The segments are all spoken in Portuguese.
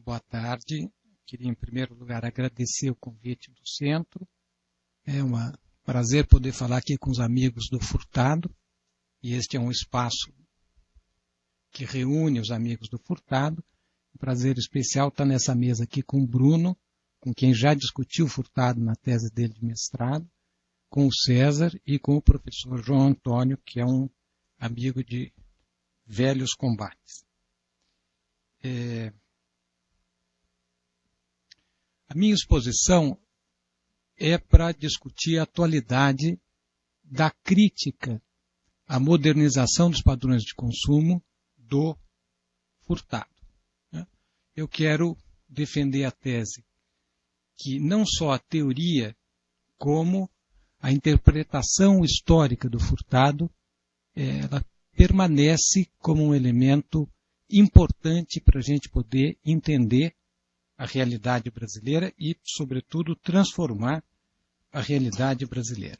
Boa tarde. Queria, em primeiro lugar, agradecer o convite do centro. É um prazer poder falar aqui com os amigos do Furtado. E este é um espaço que reúne os amigos do Furtado. Um prazer especial estar nessa mesa aqui com o Bruno, com quem já discutiu o Furtado na tese dele de mestrado, com o César e com o professor João Antônio, que é um amigo de velhos combates. A minha exposição é para discutir a atualidade da crítica à modernização dos padrões de consumo do Furtado. Eu quero defender a tese que não só a teoria, como a interpretação histórica do Furtado, ela permanece como um elemento importante para a gente poder entender a realidade brasileira e, sobretudo, transformar a realidade brasileira.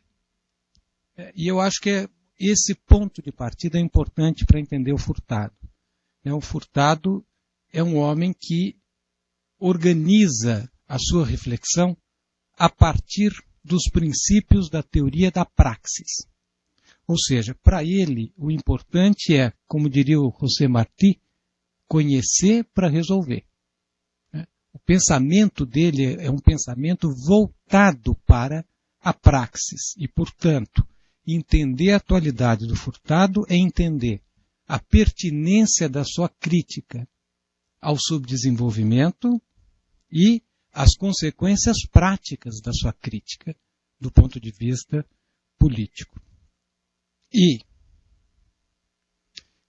E eu acho que esse ponto de partida é importante para entender o Furtado. O Furtado é um homem que organiza a sua reflexão a partir dos princípios da teoria da praxis. Ou seja, para ele, o importante é, como diria o José Martí, conhecer para resolver. O pensamento dele é um pensamento voltado para a praxis e, portanto, entender a atualidade do Furtado é entender a pertinência da sua crítica ao subdesenvolvimento e as consequências práticas da sua crítica do ponto de vista político. E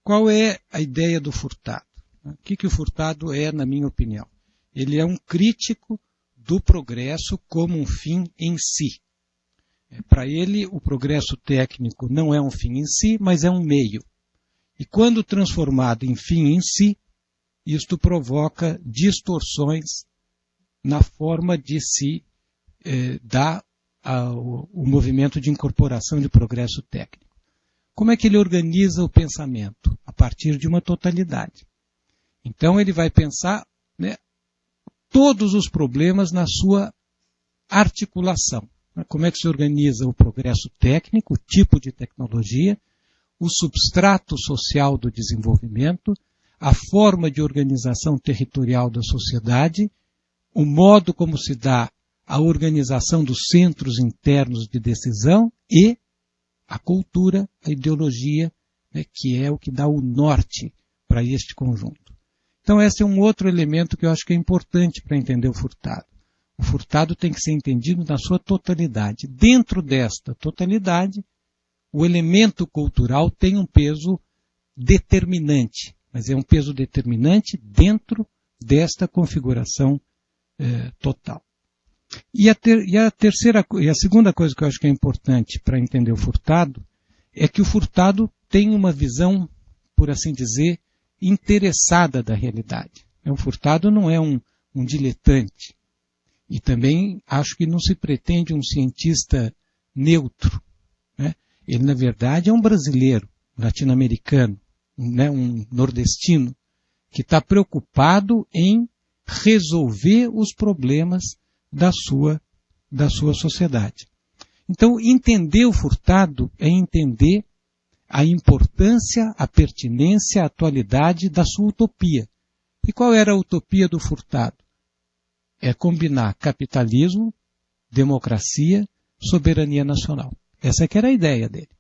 qual é a ideia do Furtado? O que o Furtado é, na minha opinião? Ele é um crítico do progresso como um fim em si. Para ele, o progresso técnico não é um fim em si, mas é um meio. E quando transformado em fim em si, isto provoca distorções na forma de se dar o movimento de incorporação de progresso técnico. Como é que ele organiza o pensamento? A partir de uma totalidade. Então ele vai pensar todos os problemas na sua articulação. Como é que se organiza o progresso técnico, o tipo de tecnologia, o substrato social do desenvolvimento, a forma de organização territorial da sociedade, o modo como se dá a organização dos centros internos de decisão e a cultura, a ideologia, que é o que dá o norte para este conjunto. Então esse é um outro elemento que eu acho que é importante para entender o Furtado. O Furtado tem que ser entendido na sua totalidade. Dentro desta totalidade, o elemento cultural tem um peso determinante, mas é um peso determinante dentro desta configuração total. E a segunda coisa que eu acho que é importante para entender o Furtado é que o Furtado tem uma visão, por assim dizer, interessada da realidade. O Furtado não é um diletante. E também acho que não se pretende um cientista neutro. Ele, na verdade, é um brasileiro, latino-americano, um nordestino, que está preocupado em resolver os problemas da sua sociedade. Então, entender o Furtado é entender a importância, a pertinência, a atualidade da sua utopia. E qual era a utopia do Furtado? É combinar capitalismo, democracia, soberania nacional. Essa que era a ideia dele.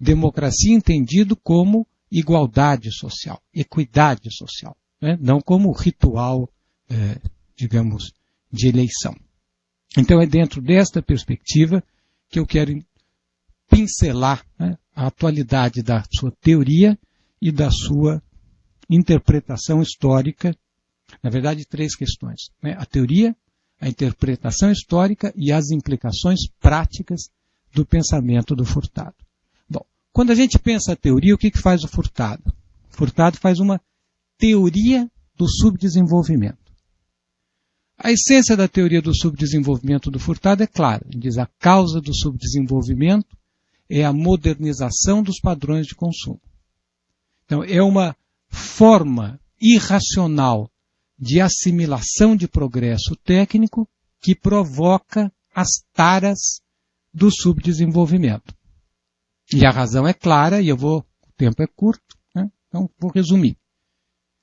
Democracia entendido como igualdade social, equidade social, não como ritual, digamos, de eleição. Então é dentro desta perspectiva que eu quero pincelar a atualidade da sua teoria e da sua interpretação histórica. Na verdade, 3 questões. A teoria, a interpretação histórica e as implicações práticas do pensamento do Furtado. Bom, quando a gente pensa a teoria, o que faz o Furtado? O Furtado faz uma teoria do subdesenvolvimento. A essência da teoria do subdesenvolvimento do Furtado é clara. Ele diz a causa do subdesenvolvimento é a modernização dos padrões de consumo. Então, é uma forma irracional de assimilação de progresso técnico que provoca as taras do subdesenvolvimento. E a razão é clara, e o tempo é curto, né? Então vou resumir.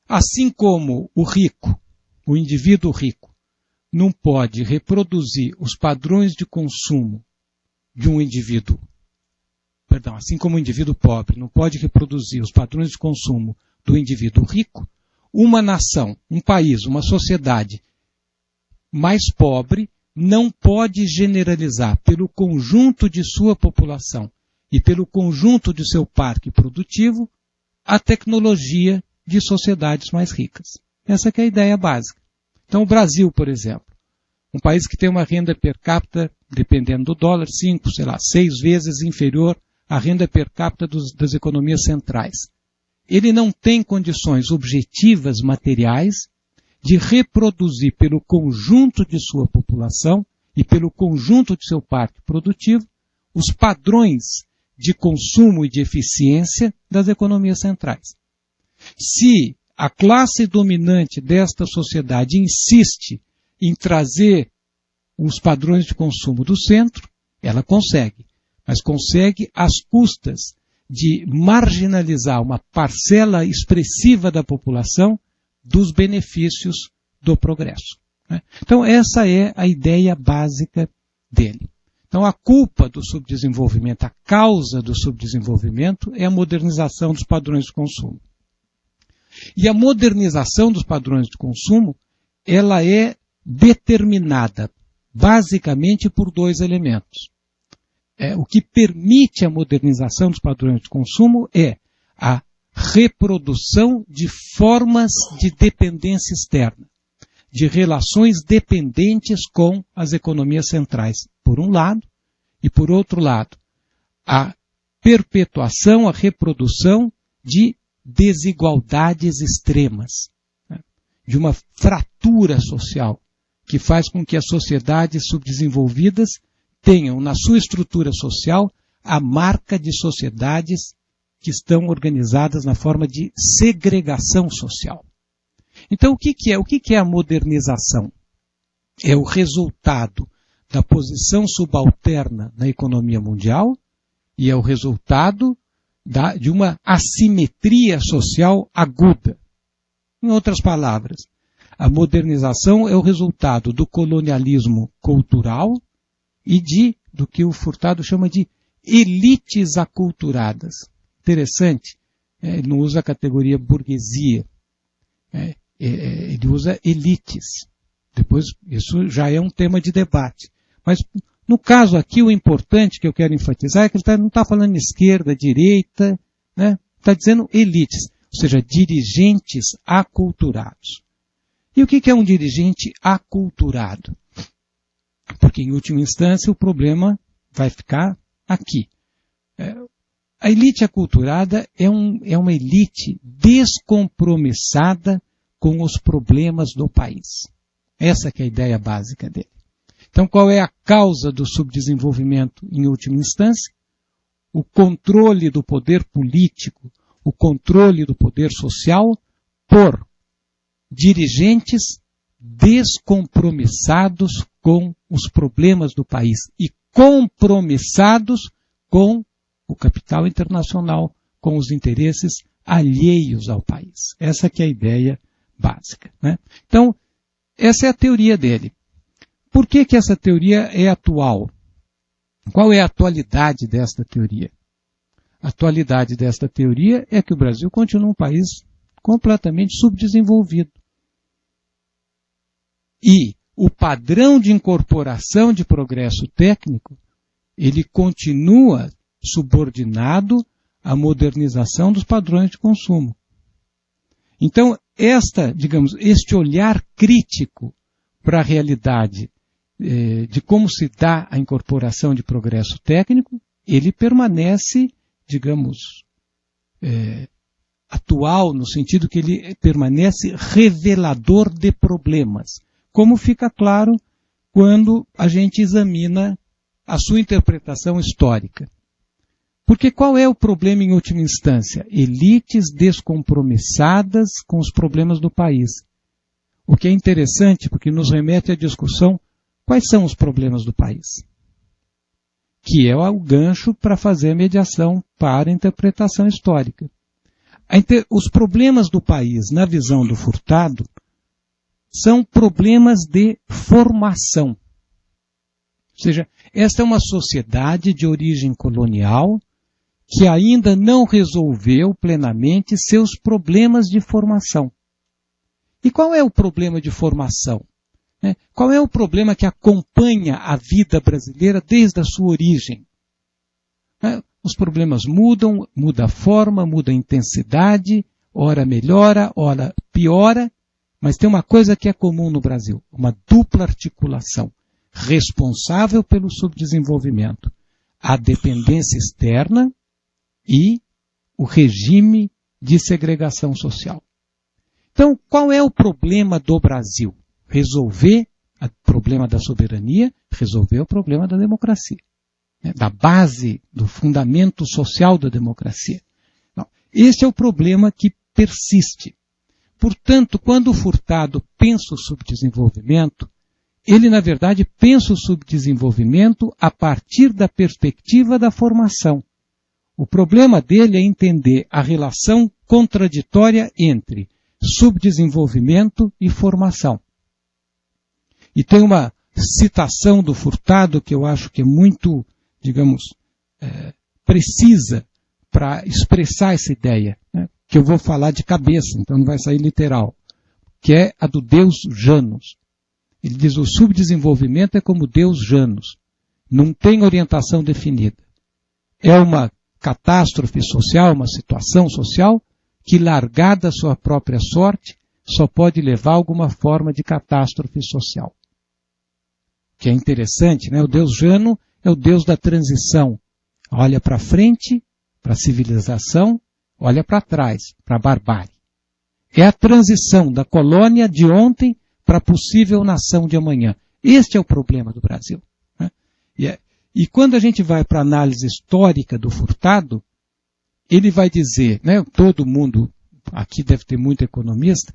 Assim como o rico, o indivíduo rico, não pode reproduzir os padrões de consumo de um indivíduo, assim como o indivíduo pobre não pode reproduzir os padrões de consumo do indivíduo rico, uma nação, um país, uma sociedade mais pobre não pode generalizar pelo conjunto de sua população e pelo conjunto de seu parque produtivo a tecnologia de sociedades mais ricas. Essa que é a ideia básica. Então o Brasil, por exemplo, um país que tem uma renda per capita, dependendo do dólar, 6 vezes inferior à renda per capita das economias centrais. Ele não tem condições objetivas materiais de reproduzir pelo conjunto de sua população e pelo conjunto de seu parque produtivo os padrões de consumo e de eficiência das economias centrais. Se a classe dominante desta sociedade insiste em trazer os padrões de consumo do centro, ela consegue, mas consegue às custas de marginalizar uma parcela expressiva da população dos benefícios do progresso. Então essa é a ideia básica dele. Então a culpa do subdesenvolvimento, a causa do subdesenvolvimento é a modernização dos padrões de consumo. E a modernização dos padrões de consumo, ela é determinada basicamente por 2 elementos. O que permite a modernização dos padrões de consumo é a reprodução de formas de dependência externa, de relações dependentes com as economias centrais, por um lado, e por outro lado, a perpetuação, a reprodução de desigualdades extremas, de uma fratura social, que faz com que as sociedades subdesenvolvidas tenham na sua estrutura social a marca de sociedades que estão organizadas na forma de segregação social. Então o que é a modernização? É o resultado da posição subalterna na economia mundial e é o resultado de uma assimetria social aguda. Em outras palavras, a modernização é o resultado do colonialismo cultural e do que o Furtado chama de elites aculturadas. Interessante, ele não usa a categoria burguesia, ele usa elites. Depois, isso já é um tema de debate. Mas, no caso aqui, o importante que eu quero enfatizar é que ele não está falando de esquerda, direita, está dizendo elites, ou seja, dirigentes aculturados. E o que é um dirigente aculturado? Porque, em última instância, o problema vai ficar aqui. A elite aculturada é uma elite descompromissada com os problemas do país. Essa que é a ideia básica dele. Então, qual é a causa do subdesenvolvimento, em última instância? O controle do poder político, o controle do poder social por dirigentes descompromissados com os problemas do país e compromissados com o capital internacional, com os interesses alheios ao país. Essa que é a ideia básica. Então, essa é a teoria dele. Por que essa teoria é atual? Qual é a atualidade desta teoria? A atualidade desta teoria é que o Brasil continua um país completamente subdesenvolvido. E o padrão de incorporação de progresso técnico, ele continua subordinado à modernização dos padrões de consumo. Então, este olhar crítico para a realidade de como se dá a incorporação de progresso técnico, ele permanece, atual, no sentido que ele permanece revelador de problemas, como fica claro quando a gente examina a sua interpretação histórica. Porque qual é o problema em última instância? Elites descompromissadas com os problemas do país. O que é interessante, porque nos remete à discussão quais são os problemas do país, que é o gancho para fazer a mediação para a interpretação histórica. Os problemas do país, na visão do Furtado, são problemas de formação. Ou seja, esta é uma sociedade de origem colonial que ainda não resolveu plenamente seus problemas de formação. E qual é o problema de formação? Qual é o problema que acompanha a vida brasileira desde a sua origem? Os problemas mudam, muda a forma, muda a intensidade, ora melhora, ora piora, mas tem uma coisa que é comum no Brasil, uma dupla articulação, responsável pelo subdesenvolvimento, a dependência externa e o regime de segregação social. Então, qual é o problema do Brasil? Resolver o problema da soberania, resolver o problema da democracia, da base, do fundamento social da democracia. Não, esse é o problema que persiste. Portanto, quando o Furtado pensa o subdesenvolvimento, ele, na verdade, pensa o subdesenvolvimento a partir da perspectiva da formação. O problema dele é entender a relação contraditória entre subdesenvolvimento e formação. E tem uma citação do Furtado que eu acho que é muito, digamos, precisa para expressar essa ideia, né? Que eu vou falar de cabeça, então não vai sair literal, que é a do Deus Janus. Ele diz, o subdesenvolvimento é como Deus Janus, não tem orientação definida. É uma catástrofe social, uma situação social, que largada a sua própria sorte, só pode levar a alguma forma de catástrofe social. Que é interessante, né? O Deus Jano é o Deus da transição. Olha para frente, para a civilização, olha para trás, para a barbárie. É a transição da colônia de ontem para a possível nação de amanhã. Este é o problema do Brasil, né? E quando a gente vai para a análise histórica do Furtado, ele vai dizer, né, todo mundo, aqui deve ter muito economista,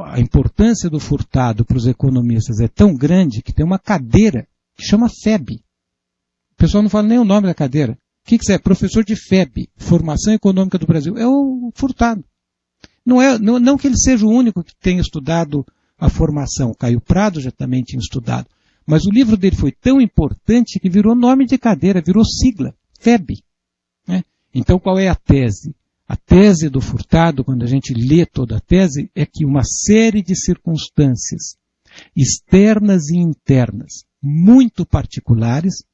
a importância do Furtado para os economistas é tão grande que tem uma cadeira que chama FEB. O pessoal não fala nem o nome da cadeira. O que é? Professor de FEB, Formação Econômica do Brasil. É o Furtado. Não que ele seja o único que tenha estudado a formação. Caio Prado já também tinha estudado. Mas o livro dele foi tão importante que virou nome de cadeira, virou sigla, FEB. Né? Então qual é a tese? A tese do Furtado, quando a gente lê toda a tese, é que uma série de circunstâncias externas e internas, muito particulares,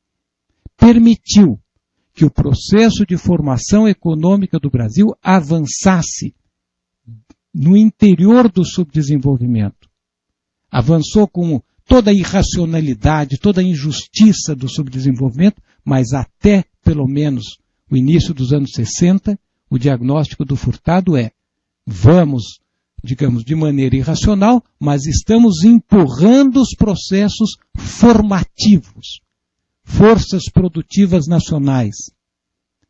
permitiu que o processo de formação econômica do Brasil avançasse no interior do subdesenvolvimento. Avançou com toda a irracionalidade, toda a injustiça do subdesenvolvimento, mas até, pelo menos, o início dos anos 60, o diagnóstico do Furtado é: vamos, digamos, de maneira irracional, mas estamos empurrando os processos formativos, forças produtivas nacionais,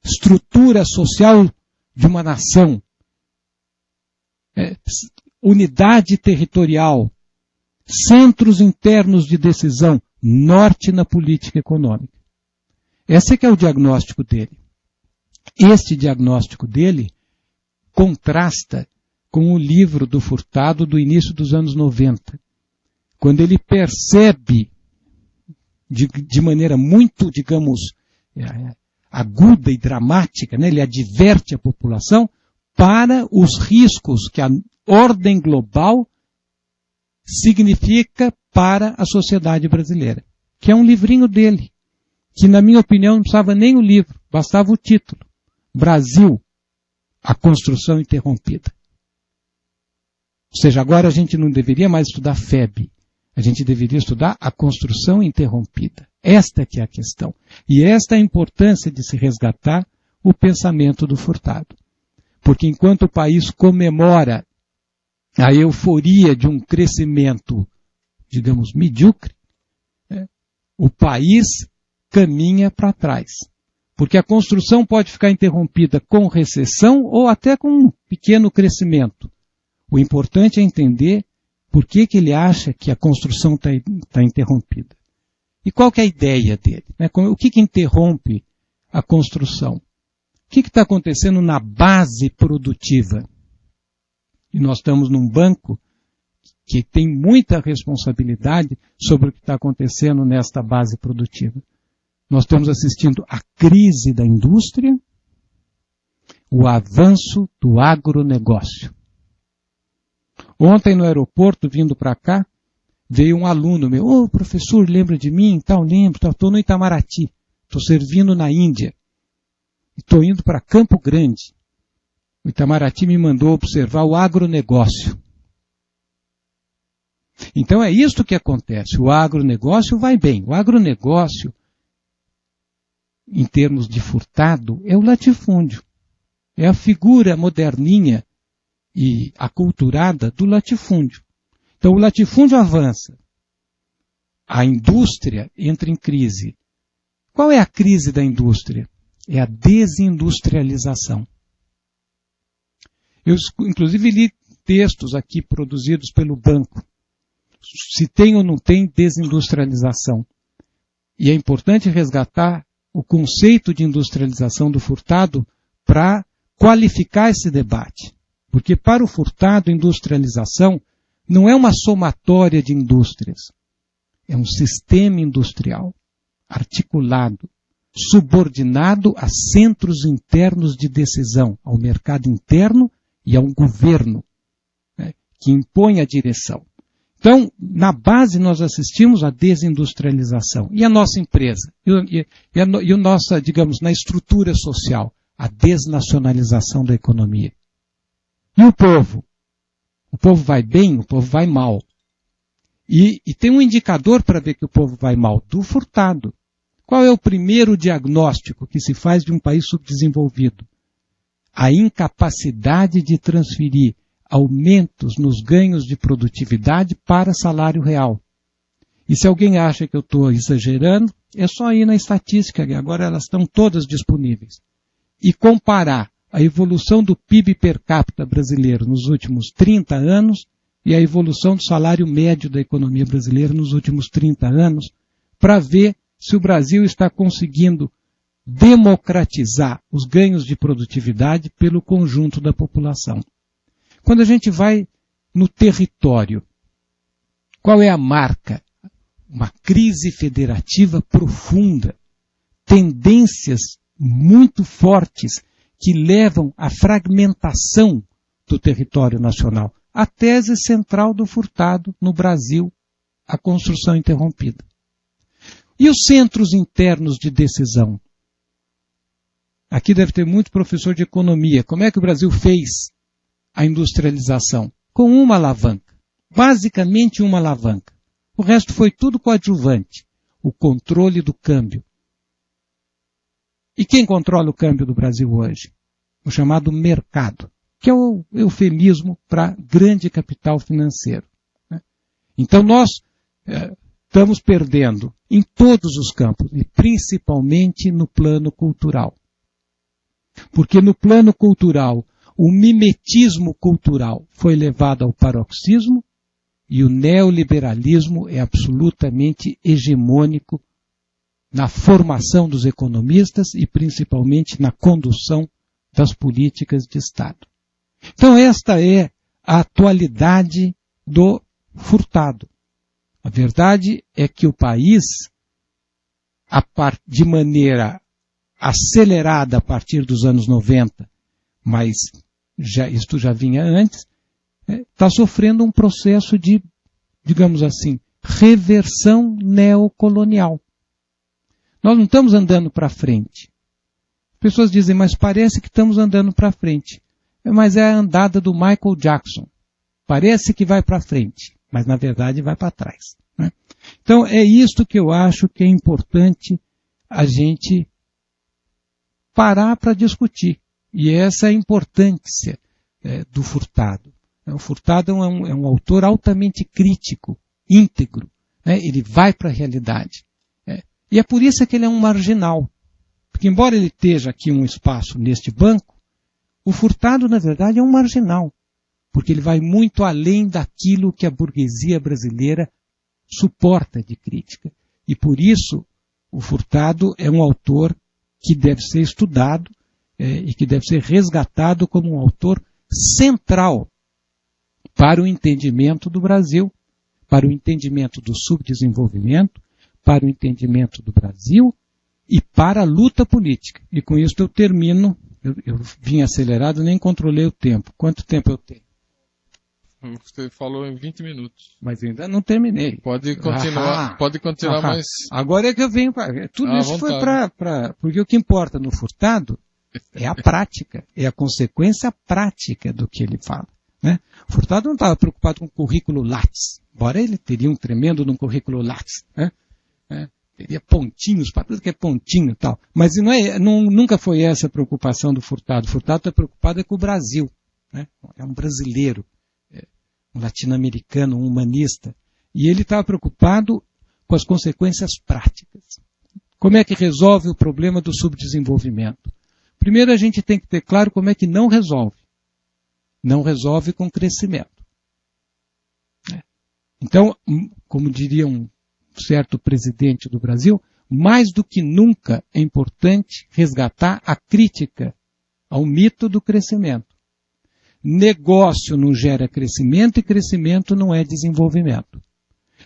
estrutura social de uma nação, unidade territorial, centros internos de decisão, norte na política econômica. Esse é que é o diagnóstico dele. Este diagnóstico dele contrasta com o livro do Furtado do início dos anos 90, quando ele percebe de maneira muito, digamos, aguda e dramática, né? Ele adverte a população para os riscos que a ordem global significa para a sociedade brasileira, que é um livrinho dele, que na minha opinião não precisava nem o livro, bastava o título: Brasil, a construção interrompida. Ou seja, agora a gente não deveria mais estudar FEB, a gente deveria estudar a construção interrompida. Esta que é a questão. E esta é a importância de se resgatar o pensamento do Furtado. Porque enquanto o país comemora a euforia de um crescimento, digamos, medíocre, o país caminha para trás. Porque a construção pode ficar interrompida com recessão ou até com um pequeno crescimento. O importante é entender por que ele acha que a construção está interrompida. E qual que é a ideia dele? O que interrompe a construção? O que está acontecendo na base produtiva? E nós estamos num banco que tem muita responsabilidade sobre o que está acontecendo nesta base produtiva. Nós estamos assistindo à crise da indústria, o avanço do agronegócio. Ontem no aeroporto, vindo para cá, veio um aluno meu, ô professor, lembra de mim? Lembro, estou no Itamaraty, estou servindo na Índia, estou indo para Campo Grande. O Itamaraty me mandou observar o agronegócio. Então é isto que acontece, o agronegócio vai bem. O agronegócio, em termos de furtado, é o latifúndio. É a figura moderninha e aculturada do latifúndio. Então o latifúndio avança. A indústria entra em crise. Qual é a crise da indústria? É a desindustrialização. Eu, inclusive, li textos aqui produzidos pelo banco. Se tem ou não tem desindustrialização. E é importante resgatar o conceito de industrialização do furtado para qualificar esse debate. Porque para o furtado, industrialização não é uma somatória de indústrias. É um sistema industrial articulado, subordinado a centros internos de decisão, ao mercado interno e ao governo, que impõe a direção. Então, na base, nós assistimos à desindustrialização. E a nossa empresa? E a nossa, digamos, na estrutura social, a desnacionalização da economia. E o povo? O povo vai bem, o povo vai mal. E tem um indicador para ver que o povo vai mal, do furtado. Qual é o primeiro diagnóstico que se faz de um país subdesenvolvido? A incapacidade de transferir aumentos nos ganhos de produtividade para salário real. E se alguém acha que eu estou exagerando, é só ir na estatística, agora elas estão todas disponíveis. E comparar a evolução do PIB per capita brasileiro nos últimos 30 anos e a evolução do salário médio da economia brasileira nos últimos 30 anos, para ver se o Brasil está conseguindo democratizar os ganhos de produtividade pelo conjunto da população. Quando a gente vai no território, qual é a marca? Uma crise federativa profunda, tendências muito fortes que levam à fragmentação do território nacional. A tese central do furtado no Brasil, a construção interrompida. E os centros internos de decisão? Aqui deve ter muito professor de economia. Como é que o Brasil fez a industrialização? Com uma alavanca. Basicamente uma alavanca. O resto foi tudo coadjuvante. O controle do câmbio. E quem controla o câmbio do Brasil hoje? O chamado mercado, que é o eufemismo para grande capital financeiro. Então nós estamos perdendo em todos os campos, e principalmente no plano cultural. Porque no plano cultural, o mimetismo cultural foi levado ao paroxismo e o neoliberalismo é absolutamente hegemônico na formação dos economistas e principalmente na condução das políticas de Estado. Então esta é a atualidade do furtado. A verdade é que o país, de maneira acelerada a partir dos anos 90, mas isto já vinha antes, está sofrendo um processo de, digamos assim, reversão neocolonial. Nós não estamos andando para frente. As pessoas dizem, mas parece que estamos andando para frente. Mas é a andada do Michael Jackson. Parece que vai para frente, mas na verdade vai para trás. Né? Então é isto que eu acho que é importante a gente parar para discutir. E essa é a importância do Furtado. O Furtado é um autor altamente crítico, íntegro. Ele vai para a realidade. E é por isso que ele é um marginal. Porque embora ele esteja aqui um espaço neste banco, o Furtado, na verdade, é um marginal, porque ele vai muito além daquilo que a burguesia brasileira suporta de crítica. E por isso, o Furtado é um autor que deve ser estudado e que deve ser resgatado como um autor central para o entendimento do Brasil, para o entendimento do subdesenvolvimento, para o entendimento do Brasil e para a luta política. E com isso eu termino. Eu vim acelerado, nem controlei o tempo. Quanto tempo eu tenho? Você falou em 20 minutos. Mas ainda não terminei. Pode continuar, mas... Agora é que eu venho para... Tudo isso foi para... Porque o que importa no Furtado é a prática, é a consequência prática do que ele fala. Né? O Furtado não estava preocupado com o currículo Lattes, embora ele teria um tremendo no currículo Lattes. Né? Teria pontinhos para tudo que é pontinho e tal. Mas nunca foi essa a preocupação do Furtado. O Furtado está preocupado com o Brasil. Né? É um brasileiro, um latino-americano, um humanista. E ele estava preocupado com as consequências práticas. Como é que resolve o problema do subdesenvolvimento? Primeiro a gente tem que ter claro como é que não resolve. Não resolve com crescimento. Então, como diria um certo presidente do Brasil, mais do que nunca é importante resgatar a crítica ao mito do crescimento. Negócio não gera crescimento e crescimento não é desenvolvimento.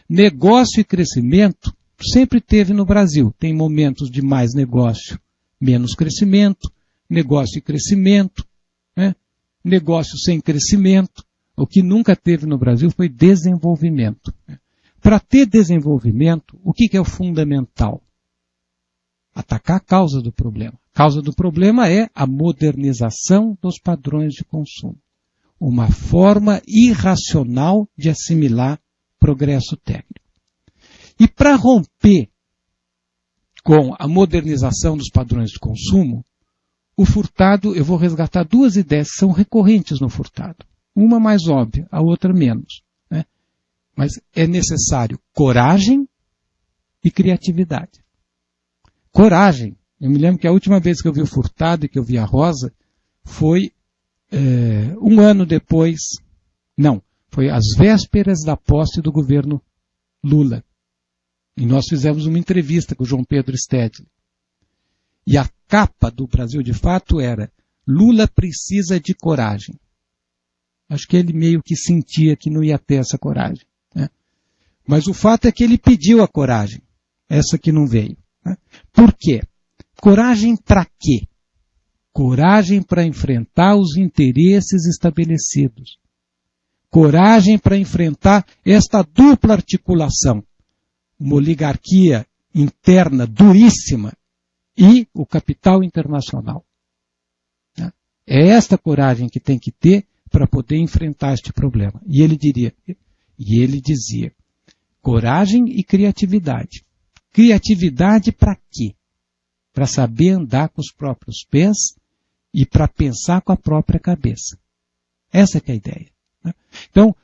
Negócio e crescimento sempre teve no Brasil. Tem momentos de mais negócio, menos crescimento, negócio e crescimento, né? Negócio sem crescimento. O que nunca teve no Brasil foi desenvolvimento. Para ter desenvolvimento, o que é o fundamental? Atacar a causa do problema. A causa do problema é a modernização dos padrões de consumo. Uma forma irracional de assimilar progresso técnico. E para romper com a modernização dos padrões de consumo, o Furtado, eu vou resgatar duas ideias que são recorrentes no Furtado. Uma mais óbvia, a outra menos. Né? Mas é necessário coragem e criatividade. Coragem. Eu me lembro que a última vez que eu vi o Furtado e que eu vi a Rosa foi um ano depois, não, foi às vésperas da posse do governo Lula. E nós fizemos uma entrevista com o João Pedro Stedley. E a capa do Brasil de Fato era: Lula precisa de coragem. Acho que ele meio que sentia que não ia ter essa coragem. Né? Mas o fato é que ele pediu a coragem. Essa que não veio. Né? Por quê? Coragem para quê? Coragem para enfrentar os interesses estabelecidos. Coragem para enfrentar esta dupla articulação. Uma oligarquia interna duríssima e o capital internacional. Né? É esta coragem que tem que ter para poder enfrentar este problema. E ele dizia, coragem e criatividade. Criatividade para quê? Para saber andar com os próprios pés e para pensar com a própria cabeça. Essa que é a ideia. Né? Então,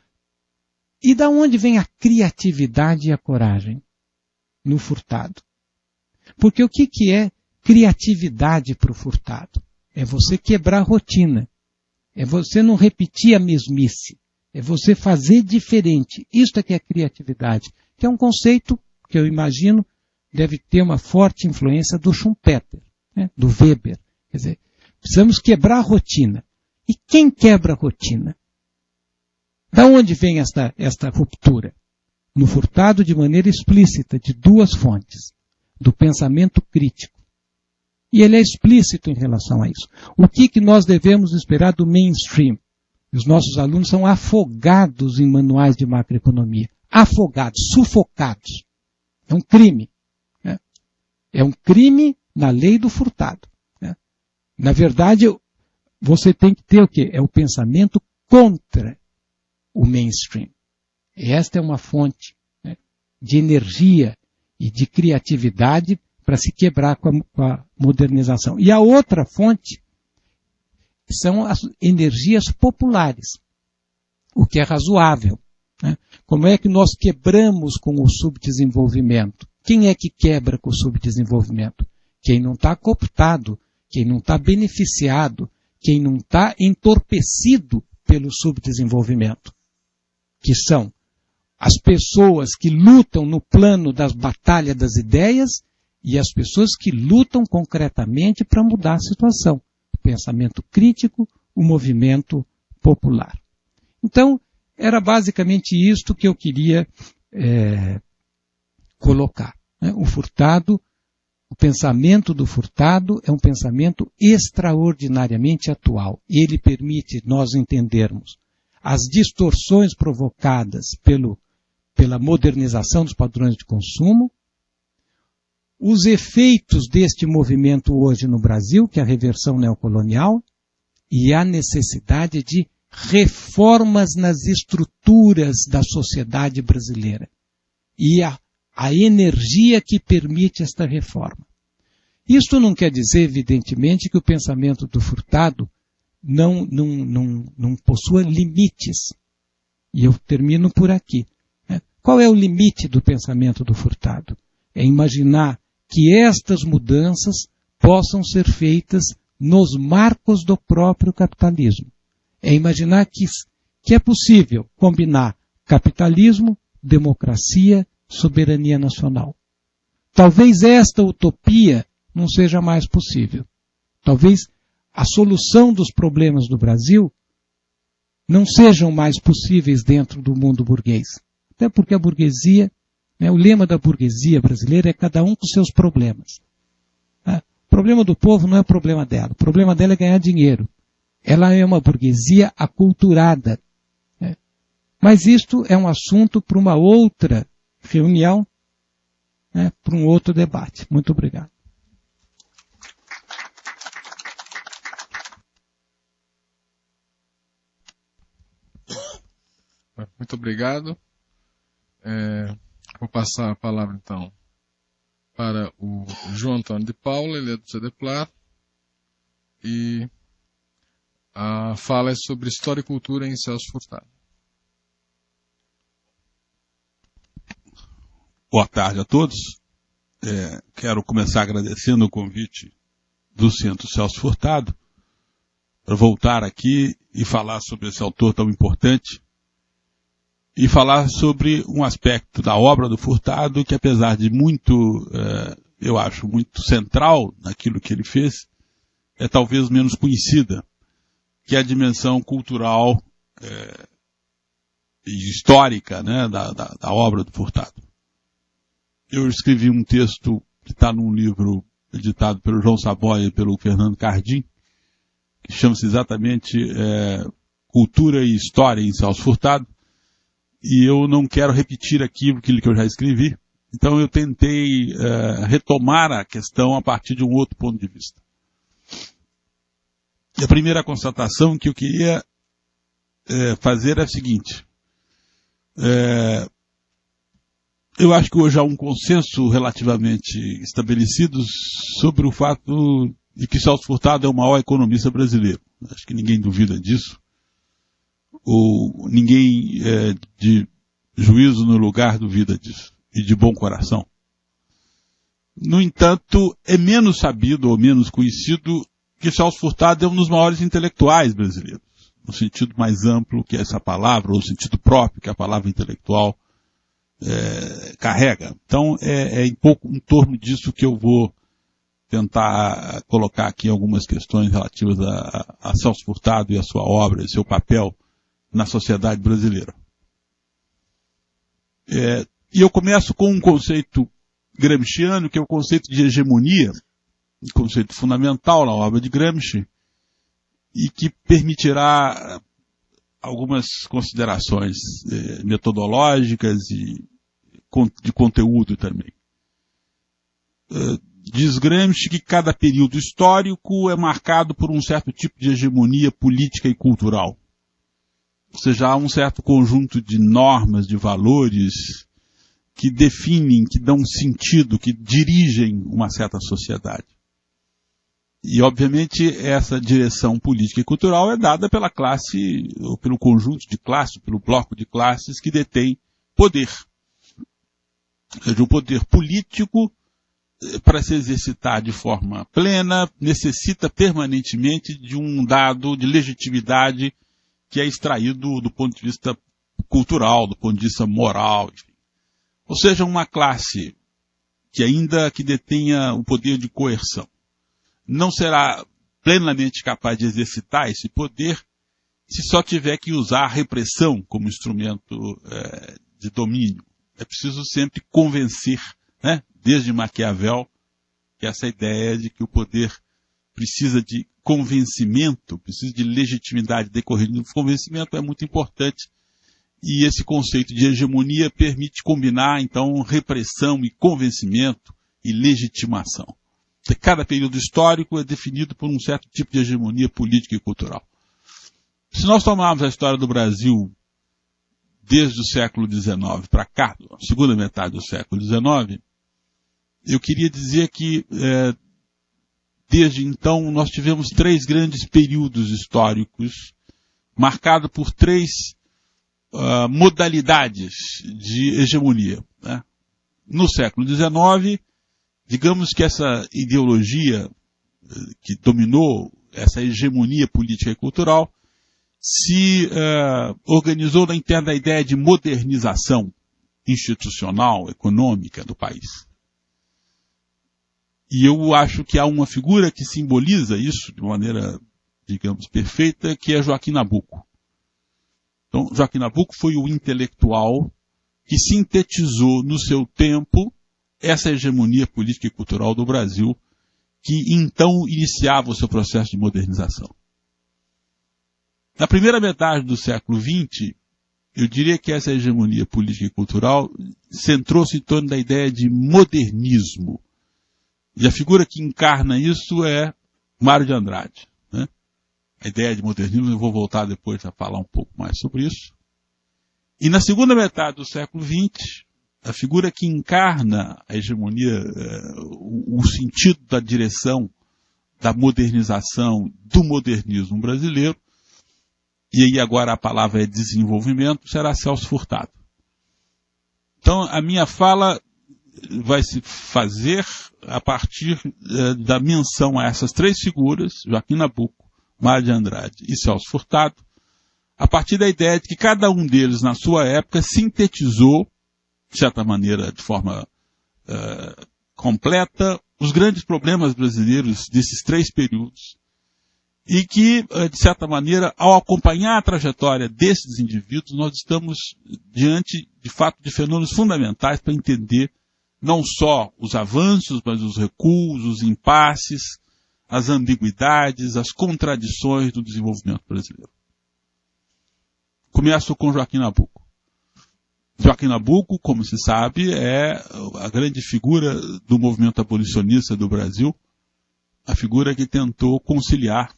e da onde vem a criatividade e a coragem? No Furtado. Porque o que é criatividade para o Furtado? É você quebrar a rotina. É você não repetir a mesmice. É você fazer diferente. Isto é que é criatividade. Que é um conceito que eu imagino deve ter uma forte influência do Schumpeter, né? Do Weber. Quer dizer, precisamos quebrar a rotina. E quem quebra a rotina? Da onde vem esta ruptura? No Furtado, de maneira explícita, de duas fontes. Do pensamento crítico. E ele é explícito em relação a isso. O que nós devemos esperar do mainstream? Os nossos alunos são afogados em manuais de macroeconomia. Afogados, sufocados. É um crime. Né? É um crime na lei do Furtado. Né? Na verdade, você tem que ter o quê? É o pensamento contra o mainstream. Esta é uma fonte, né, de energia e de criatividade para se quebrar com a modernização. E a outra fonte são as energias populares, o que é razoável. Né? Como é que nós quebramos com o subdesenvolvimento? Quem é que quebra com o subdesenvolvimento? quem não está cooptado, quem não está beneficiado, quem não está entorpecido pelo subdesenvolvimento, que são as pessoas que lutam no plano das batalhas das ideias e as pessoas que lutam concretamente para mudar a situação. O pensamento crítico, o movimento popular. Então, era basicamente isto que eu queria colocar. Né? O pensamento do Furtado é um pensamento extraordinariamente atual. Ele permite nós entendermos as distorções provocadas pela modernização dos padrões de consumo, os efeitos deste movimento hoje no Brasil, que é a reversão neocolonial, e a necessidade de reformas nas estruturas da sociedade brasileira. E a energia que permite esta reforma. Isto não quer dizer, evidentemente, que o pensamento do Furtado não possua limites. E eu termino por aqui. Qual é o limite do pensamento do Furtado? É imaginar que estas mudanças possam ser feitas nos marcos do próprio capitalismo. É imaginar que é possível combinar capitalismo, democracia, soberania nacional. Talvez esta utopia não seja mais possível. Talvez a solução dos problemas do Brasil não sejam mais possíveis dentro do mundo burguês. Até porque a burguesia, o lema da burguesia brasileira é cada um com seus problemas. O problema do povo não é o problema dela. O problema dela é ganhar dinheiro. Ela é uma burguesia aculturada. Mas isto é um assunto para uma outra reunião, para um outro debate. Muito obrigado. Muito obrigado. Vou passar a palavra, então, para o João Antônio de Paula, ele é do CEDEPLAR, e a fala é sobre História e Cultura em Celso Furtado. Boa tarde a todos. Quero começar agradecendo o convite do Centro Celso Furtado para voltar aqui e falar sobre esse autor tão importante e falar sobre um aspecto da obra do Furtado que, apesar de muito, eu acho, muito central naquilo que ele fez, é talvez menos conhecida, que é a dimensão cultural e histórica, né, da obra do Furtado. Eu escrevi um texto que está num livro editado pelo João Saboia e pelo Fernando Cardim, que chama-se exatamente Cultura e História em Celso Furtado, e eu não quero repetir aquilo que eu já escrevi, então eu tentei retomar a questão a partir de um outro ponto de vista. E a primeira constatação que eu queria fazer é a seguinte. Eu acho que hoje há um consenso relativamente estabelecido sobre o fato de que Celso Furtado é o maior economista brasileiro. Acho que ninguém duvida disso. Ou ninguém de juízo no lugar duvida disso. E de bom coração. No entanto, é menos sabido ou menos conhecido que Celso Furtado é um dos maiores intelectuais brasileiros. No sentido mais amplo que essa palavra, ou no sentido próprio que a palavra intelectual carrega. Então, em pouco em torno disso que eu vou tentar colocar aqui algumas questões relativas a Celso Furtado e a sua obra, e seu papel na sociedade brasileira. E eu começo com um conceito gramsciano, que é o conceito de hegemonia, um conceito fundamental na obra de Gramsci, e que permitirá algumas considerações metodológicas e de conteúdo também. Diz Gramsci que cada período histórico é marcado por um certo tipo de hegemonia política e cultural. Ou seja, há um certo conjunto de normas, de valores que definem, que dão sentido, que dirigem uma certa sociedade. E, obviamente, essa direção política e cultural é dada pela classe, ou pelo conjunto de classes, pelo bloco de classes que detém poder. Ou seja, o poder político para se exercitar de forma plena, necessita permanentemente de um dado de legitimidade que é extraído do ponto de vista cultural, do ponto de vista moral, enfim. Ou seja, uma classe que detenha o poder de coerção não será plenamente capaz de exercitar esse poder se só tiver que usar a repressão como instrumento de domínio. É preciso sempre convencer, né? Desde Maquiavel, que essa ideia de que o poder precisa de convencimento, precisa de legitimidade decorrente do convencimento é muito importante. E esse conceito de hegemonia permite combinar, então, repressão e convencimento e legitimação. Cada período histórico é definido por um certo tipo de hegemonia política e cultural. Se nós tomarmos a história do Brasil desde o século XIX para cá, a segunda metade do século XIX, eu queria dizer que, desde então, nós tivemos 3 grandes períodos históricos, marcados por 3 modalidades de hegemonia, né? No século XIX, digamos que essa ideologia que dominou essa hegemonia política e cultural se organizou na interna da ideia de modernização institucional, econômica do país. E eu acho que há uma figura que simboliza isso de maneira, digamos, perfeita, que é Joaquim Nabuco. Então, Joaquim Nabuco foi o intelectual que sintetizou no seu tempo essa hegemonia política e cultural do Brasil, que então iniciava o seu processo de modernização. Na primeira metade do século XX, eu diria que essa hegemonia política e cultural centrou-se em torno da ideia de modernismo. E a figura que encarna isso é Mário de Andrade, né? A ideia de modernismo, eu vou voltar depois a falar um pouco mais sobre isso. E na segunda metade do século XX, a figura que encarna a hegemonia, o sentido da direção da modernização, do modernismo brasileiro, e aí agora a palavra é desenvolvimento, será Celso Furtado. Então a minha fala vai se fazer a partir da menção a essas 3 figuras, Joaquim Nabuco, Mário de Andrade e Celso Furtado, a partir da ideia de que cada um deles, na sua época, sintetizou, de certa maneira, de forma completa, os grandes problemas brasileiros desses 3 períodos, e que, de certa maneira, ao acompanhar a trajetória desses indivíduos, nós estamos diante, de fato, de fenômenos fundamentais para entender não só os avanços, mas os recuos, os impasses, as ambiguidades, as contradições do desenvolvimento brasileiro. Começo com Joaquim Nabuco. Joaquim Nabuco, como se sabe, é a grande figura do movimento abolicionista do Brasil, a figura que tentou conciliar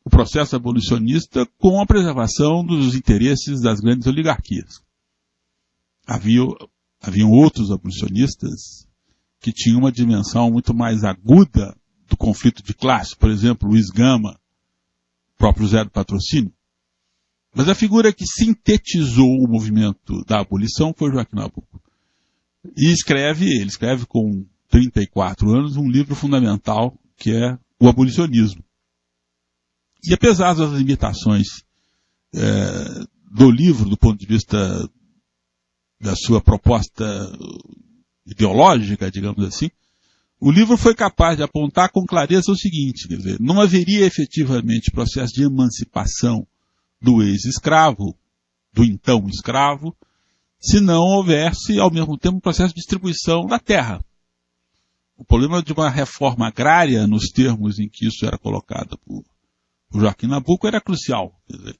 o processo abolicionista com a preservação dos interesses das grandes oligarquias. Haviam outros abolicionistas que tinham uma dimensão muito mais aguda do conflito de classe, por exemplo, Luiz Gama, o próprio Zé do Patrocínio. Mas a figura que sintetizou o movimento da abolição foi Joaquim Nabuco. E ele escreve com 34 anos um livro fundamental que é O Abolicionismo. E apesar das limitações do livro, do ponto de vista da sua proposta ideológica, digamos assim, o livro foi capaz de apontar com clareza o seguinte, quer dizer, não haveria efetivamente processo de emancipação do ex-escravo, do então escravo, se não houvesse, ao mesmo tempo, um processo de distribuição da terra. O problema de uma reforma agrária, nos termos em que isso era colocado por Joaquim Nabuco, era crucial. Quer dizer,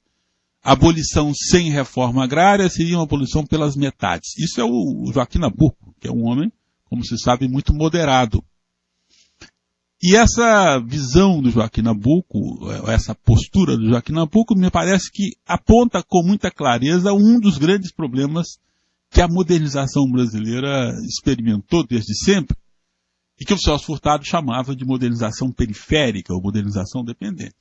a abolição sem reforma agrária seria uma abolição pelas metades. Isso é o Joaquim Nabuco, que é um homem, como se sabe, muito moderado. E essa visão do Joaquim Nabuco, essa postura do Joaquim Nabuco, me parece que aponta com muita clareza um dos grandes problemas que a modernização brasileira experimentou desde sempre, e que o Celso Furtado chamava de modernização periférica ou modernização dependente.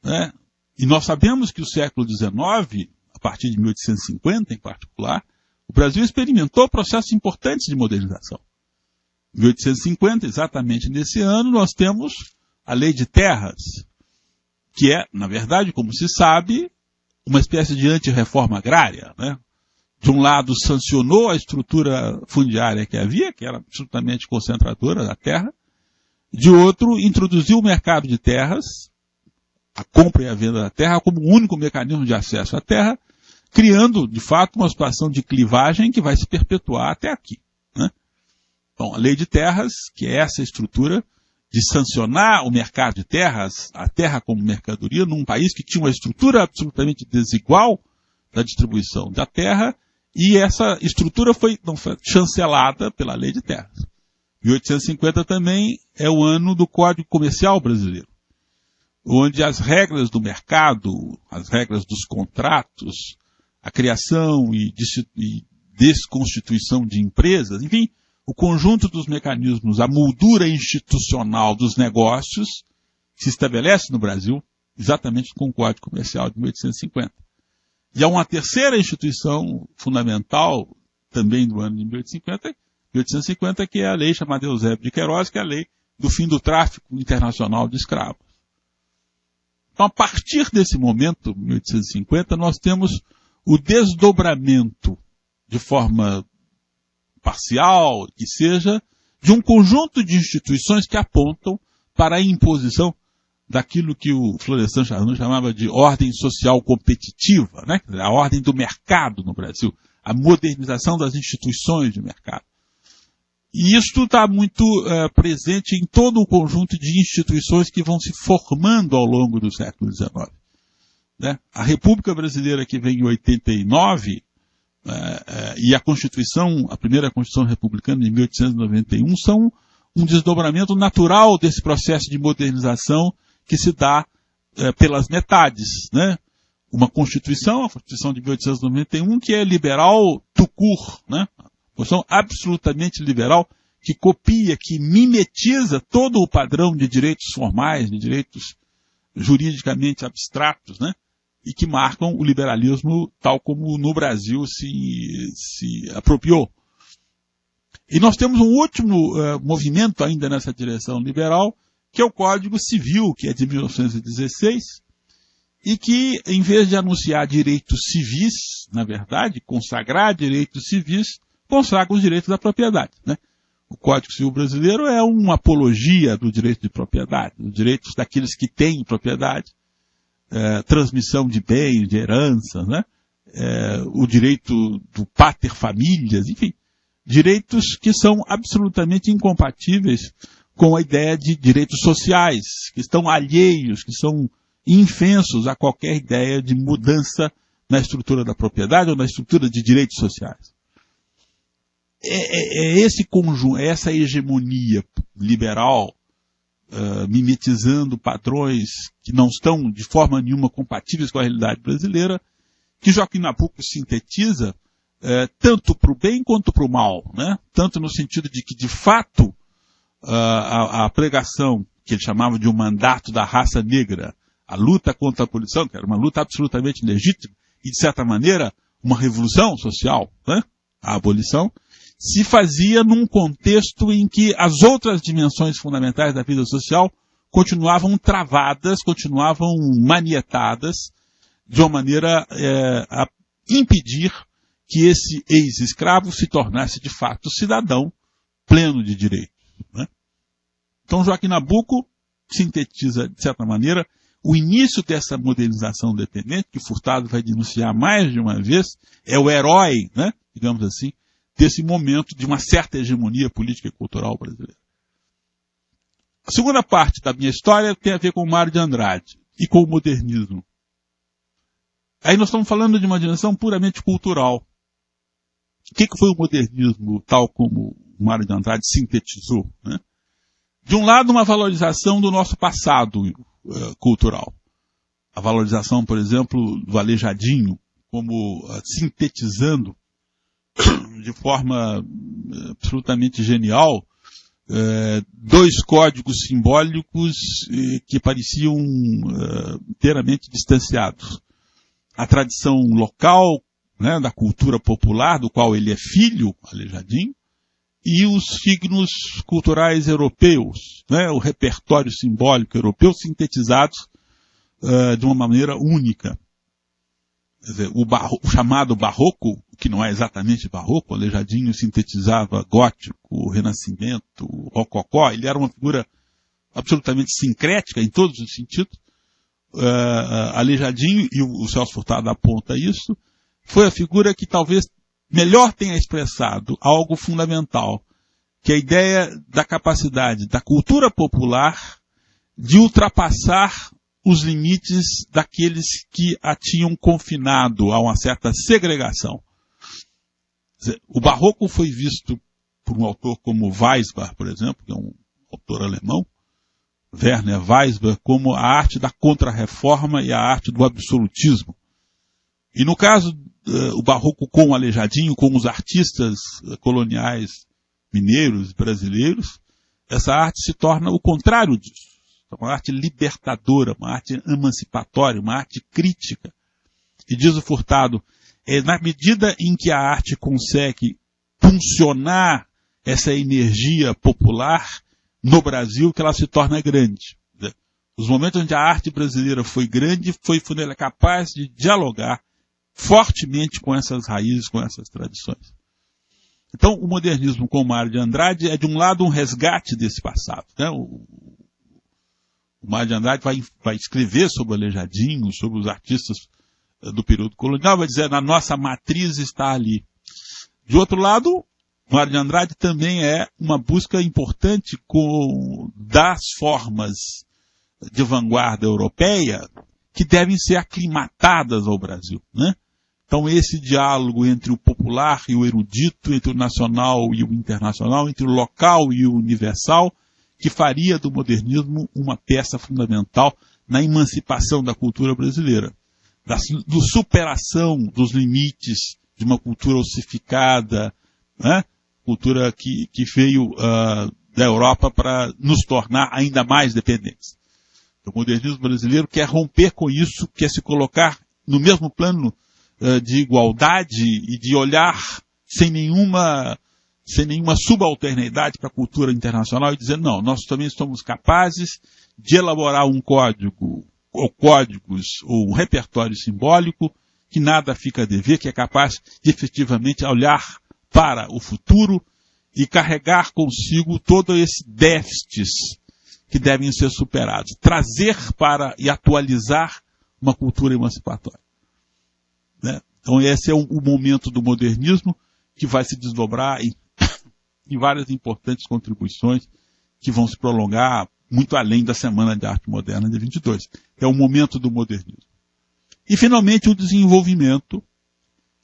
Né? E nós sabemos que o século XIX, a partir de 1850 em particular, O Brasil experimentou processos importantes de modernização. Em 1850, exatamente nesse ano, nós temos a Lei de Terras, que é, na verdade, como se sabe, uma espécie de anti-reforma agrária, né? De um lado, sancionou a estrutura fundiária que havia, que era absolutamente concentradora da terra. De outro, introduziu o mercado de terras, a compra e a venda da terra, como o único mecanismo de acesso à terra, criando, de fato, uma situação de clivagem que vai se perpetuar até aqui, né? Então, a Lei de Terras, que é essa estrutura de sancionar o mercado de terras, a terra como mercadoria, num país que tinha uma estrutura absolutamente desigual da distribuição da terra, e essa estrutura foi chancelada pela Lei de Terras. 1850 também é o ano do Código Comercial Brasileiro, onde as regras do mercado, as regras dos contratos, a criação e desconstituição de empresas, enfim, o conjunto dos mecanismos, a moldura institucional dos negócios se estabelece no Brasil exatamente com o Código Comercial de 1850. E há uma terceira instituição fundamental, também do ano de 1850, que é a lei chamada Eusébio de Queiroz, que é a lei do fim do tráfico internacional de escravos. Então, a partir desse momento, 1850, nós temos o desdobramento de forma parcial, que seja, de um conjunto de instituições que apontam para a imposição daquilo que o Florestan Chardon chamava de ordem social competitiva, né? A ordem do mercado no Brasil, a modernização das instituições de mercado. E isso está muito presente em todo o conjunto de instituições que vão se formando ao longo do século XIX. Né? A República Brasileira, que vem em 89, e a Constituição, a primeira Constituição Republicana de 1891, são um desdobramento natural desse processo de modernização que se dá pelas metades, né? Uma Constituição, a Constituição de 1891, que é liberal tout court, né? Constituição absolutamente liberal, que copia, que mimetiza todo o padrão de direitos formais, de direitos juridicamente abstratos, né? E que marcam o liberalismo tal como no Brasil se apropriou. E nós temos um último movimento ainda nessa direção liberal, que é o Código Civil, que é de 1916, e que, em vez de anunciar direitos civis, na verdade, consagrar direitos civis, consagra os direitos da propriedade, né? O Código Civil brasileiro é uma apologia do direito de propriedade, dos direitos daqueles que têm propriedade, transmissão de bens, de heranças, né? O direito do pater familias, enfim, direitos que são absolutamente incompatíveis com a ideia de direitos sociais, que estão alheios, que são infensos a qualquer ideia de mudança na estrutura da propriedade ou na estrutura de direitos sociais. Esse conjunto, essa hegemonia liberal, mimetizando padrões que não estão de forma nenhuma compatíveis com a realidade brasileira, que Joaquim Nabuco sintetiza tanto para o bem quanto para o mal, né? Tanto no sentido de que, de fato, a pregação, que ele chamava de um mandato da raça negra, a luta contra a abolição, que era uma luta absolutamente legítima, e, de certa maneira, uma revolução social, né? A abolição, se fazia num contexto em que as outras dimensões fundamentais da vida social continuavam travadas, continuavam manietadas, de uma maneira a impedir que esse ex-escravo se tornasse de fato cidadão pleno de direitos, né? Então Joaquim Nabuco sintetiza, de certa maneira, o início dessa modernização dependente, que Furtado vai denunciar mais de uma vez, é o herói, né, digamos assim, desse momento de uma certa hegemonia política e cultural brasileira. A segunda parte da minha história tem a ver com o Mário de Andrade e com o modernismo. Aí nós estamos falando de uma dimensão puramente cultural. O que foi o modernismo, tal como o Mário de Andrade sintetizou, né? De um lado, uma valorização do nosso passado cultural. A valorização, por exemplo, do Aleijadinho, como sintetizando de forma absolutamente genial dois códigos simbólicos que pareciam inteiramente distanciados. A tradição local né, da cultura popular, do qual ele é filho, Aleijadinho, e os signos culturais europeus, né, o repertório simbólico europeu sintetizados de uma maneira única. Quer dizer, o chamado barroco, que não é exatamente barroco, Aleijadinho sintetizava gótico, renascimento, rococó, ele era uma figura absolutamente sincrética em todos os sentidos. Aleijadinho, e o Celso Furtado aponta isso, foi a figura que talvez melhor tenha expressado algo fundamental, que é a ideia da capacidade da cultura popular de ultrapassar os limites daqueles que a tinham confinado a uma certa segregação. O barroco foi visto por um autor como Weisbach, por exemplo, que é um autor alemão, Werner Weisbach, como a arte da contra-reforma e a arte do absolutismo. E no caso, o barroco com o Aleijadinho, com os artistas coloniais mineiros, brasileiros, essa arte se torna o contrário disso. Uma arte libertadora, uma arte emancipatória, uma arte crítica. E diz o Furtado, na medida em que a arte consegue funcionar essa energia popular no Brasil, que ela se torna grande. Os momentos onde a arte brasileira foi grande, foi quando ela é capaz de dialogar fortemente com essas raízes, com essas tradições. Então, o modernismo com Mário de Andrade é, de um lado, um resgate desse passado. Né? O Mário de Andrade vai escrever sobre o Aleijadinho, sobre os artistas do período colonial, vai dizer, na nossa matriz está ali. De outro lado, Mário de Andrade também é uma busca importante das formas de vanguarda europeia que devem ser aclimatadas ao Brasil, né? Então, esse diálogo entre o popular e o erudito, entre o nacional e o internacional, entre o local e o universal, que faria do modernismo uma peça fundamental na emancipação da cultura brasileira, da superação dos limites de uma cultura ossificada, né? Cultura que veio da Europa para nos tornar ainda mais dependentes. O modernismo brasileiro quer romper com isso, quer se colocar no mesmo plano de igualdade e de olhar sem nenhuma subalternidade para a cultura internacional e dizer, não, nós também somos capazes de elaborar um código, ou códigos, ou um repertório simbólico que nada fica a dever, que é capaz de efetivamente olhar para o futuro e carregar consigo todos esses déficits que devem ser superados. Trazer para e atualizar uma cultura emancipatória. Né? Então esse é o momento do modernismo que vai se desdobrar em várias importantes contribuições que vão se prolongar muito além da Semana de Arte Moderna de 22. É o momento do modernismo. E finalmente o desenvolvimento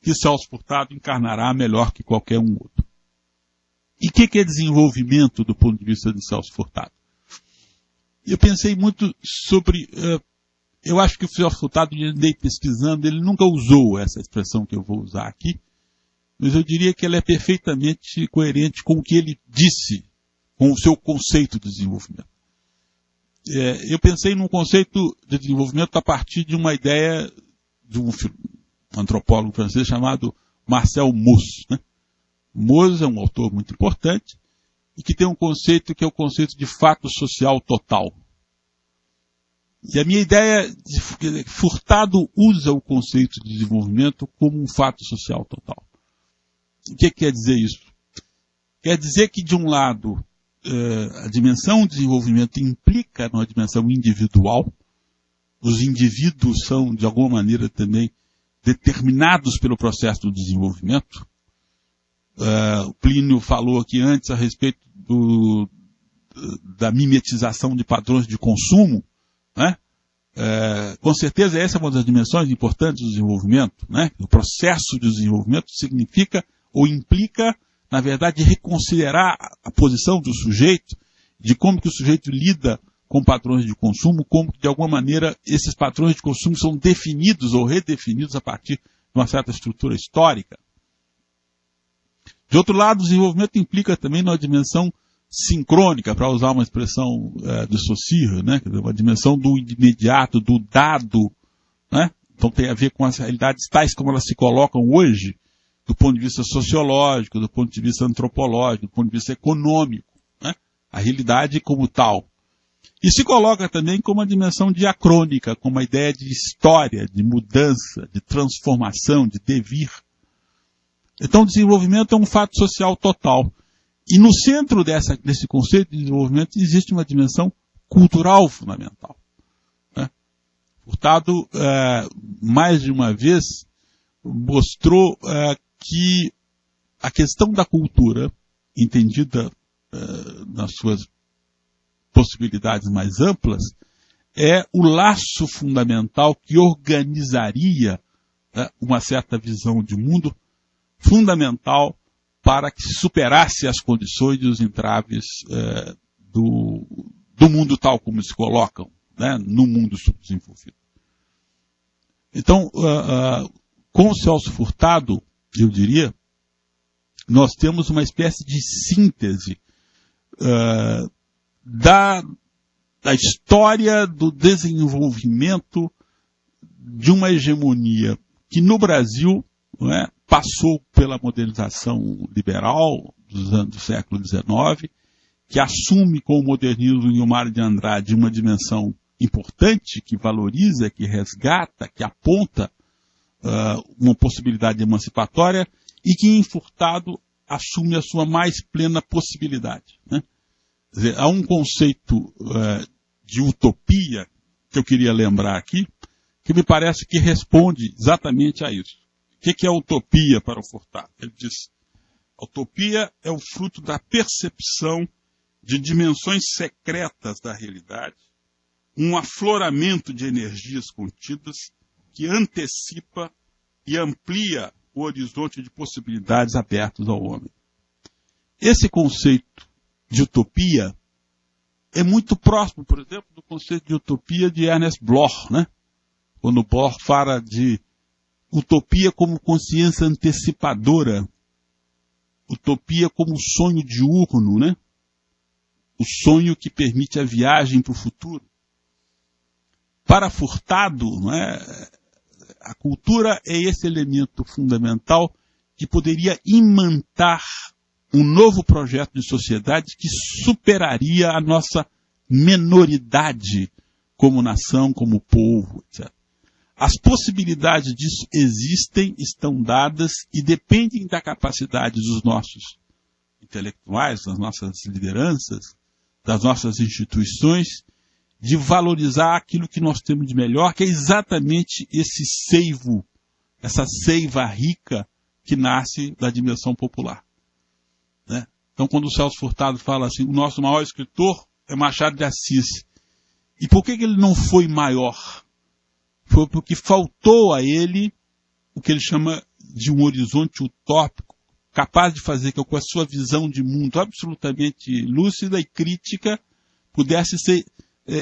que Celso Furtado encarnará melhor que qualquer um outro. E o que é desenvolvimento do ponto de vista de Celso Furtado? Eu pensei muito sobre... eu acho que o Celso Furtado, andei pesquisando, ele nunca usou essa expressão que eu vou usar aqui, mas eu diria que ela é perfeitamente coerente com o que ele disse, com o seu conceito de desenvolvimento. Eu pensei num conceito de desenvolvimento a partir de uma ideia de um antropólogo francês chamado Marcel Mauss. Né? Mauss é um autor muito importante e que tem um conceito que é o conceito de fato social total. E a minha ideia de que Furtado usa o conceito de desenvolvimento como um fato social total. O que quer dizer isso? Quer dizer que, de um lado, a dimensão de desenvolvimento implica numa dimensão individual. Os indivíduos são, de alguma maneira, também determinados pelo processo do desenvolvimento. O Plínio falou aqui antes a respeito da mimetização de padrões de consumo, né? Com certeza essa é uma das dimensões importantes do desenvolvimento, né? O processo de desenvolvimento significa ou implica, na verdade, reconsiderar a posição do sujeito, de como que o sujeito lida com padrões de consumo, como que, de alguma maneira, esses padrões de consumo são definidos ou redefinidos a partir de uma certa estrutura histórica. De outro lado, o desenvolvimento implica também uma dimensão sincrônica, para usar uma expressão de Saussure, né? Quer dizer, uma dimensão do imediato, do dado, né? Então tem a ver com as realidades tais como elas se colocam hoje, do ponto de vista sociológico, do ponto de vista antropológico, do ponto de vista econômico, né? A realidade como tal. E se coloca também como uma dimensão diacrônica, como uma ideia de história, de mudança, de transformação, de devir. Então o desenvolvimento é um fato social total. E no centro desse conceito de desenvolvimento existe uma dimensão cultural fundamental. Né? Furtado, mais de uma vez, mostrou que a questão da cultura, entendida nas suas possibilidades mais amplas, é o laço fundamental que organizaria uma certa visão de mundo fundamental para que se superasse as condições e os entraves do mundo tal como se colocam, né, no mundo subdesenvolvido. Então, com o Celso Furtado, eu diria, nós temos uma espécie de síntese da história do desenvolvimento de uma hegemonia que no Brasil, não é, passou pela modernização liberal do século XIX, que assume com o modernismo em Mário de Andrade uma dimensão importante, que valoriza, que resgata, que aponta uma possibilidade emancipatória, e que em Furtado assume a sua mais plena possibilidade. Né? Quer dizer, há um conceito de utopia que eu queria lembrar aqui, que me parece que responde exatamente a isso. O que é utopia para o Furtado? Ele diz, a utopia é o fruto da percepção de dimensões secretas da realidade, um afloramento de energias contidas que antecipa e amplia o horizonte de possibilidades abertos ao homem. Esse conceito de utopia é muito próximo, por exemplo, do conceito de utopia de Ernest Bloch, né? Quando Bloch fala de utopia como consciência antecipadora, utopia como sonho diurno, né? O sonho que permite a viagem para o futuro. Para Furtado, não é? A cultura é esse elemento fundamental que poderia imantar um novo projeto de sociedade que superaria a nossa menoridade como nação, como povo, etc. As possibilidades disso existem, estão dadas e dependem da capacidade dos nossos intelectuais, das nossas lideranças, das nossas instituições, de valorizar aquilo que nós temos de melhor, que é exatamente esse seivo, essa seiva rica que nasce da dimensão popular. Né? Então, quando o Celso Furtado fala assim, o nosso maior escritor é Machado de Assis. E por que ele não foi maior? Foi porque faltou a ele o que ele chama de um horizonte utópico, capaz de fazer que com a sua visão de mundo absolutamente lúcida e crítica pudesse ser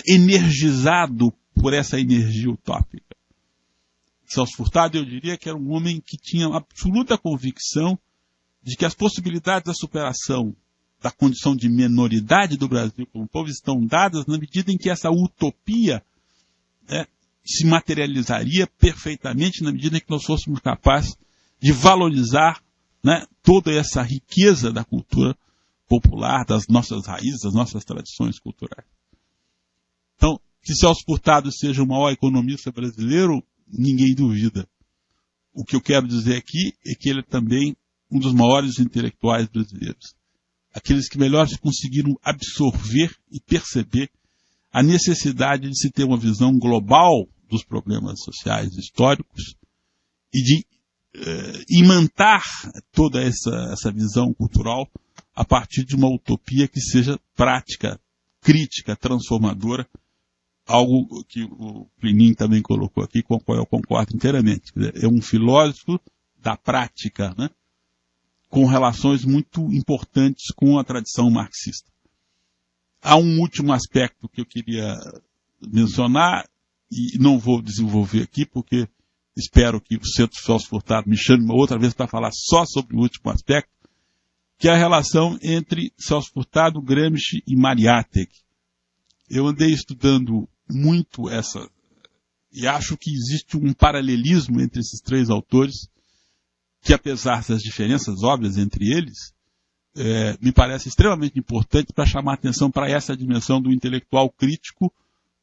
energizado por essa energia utópica. Celso Furtado, eu diria que era um homem que tinha absoluta convicção de que as possibilidades da superação da condição de menoridade do Brasil como povo estão dadas na medida em que essa utopia se materializaria perfeitamente na medida em que nós fôssemos capazes de valorizar, né, toda essa riqueza da cultura popular, das nossas raízes, das nossas tradições culturais. Então, que Celso Furtado seja o maior economista brasileiro, ninguém duvida. O que eu quero dizer aqui é que ele é também um dos maiores intelectuais brasileiros. Aqueles que melhor conseguiram absorver e perceber a necessidade de se ter uma visão global dos problemas sociais e históricos e de imantar toda essa visão cultural a partir de uma utopia que seja prática, crítica, transformadora, algo que o Plinin também colocou aqui, com o qual eu concordo inteiramente. É um filósofo da prática, né? Com relações muito importantes com a tradição marxista. Há um último aspecto que eu queria mencionar, e não vou desenvolver aqui, porque espero que o Centro Celso Furtado me chame uma outra vez para falar só sobre o último aspecto, que é a relação entre Celso Furtado, Gramsci e Mariátegui. Eu andei estudando muito E acho que existe um paralelismo entre esses três autores, que apesar das diferenças óbvias entre eles, me parece extremamente importante para chamar a atenção para essa dimensão do intelectual crítico,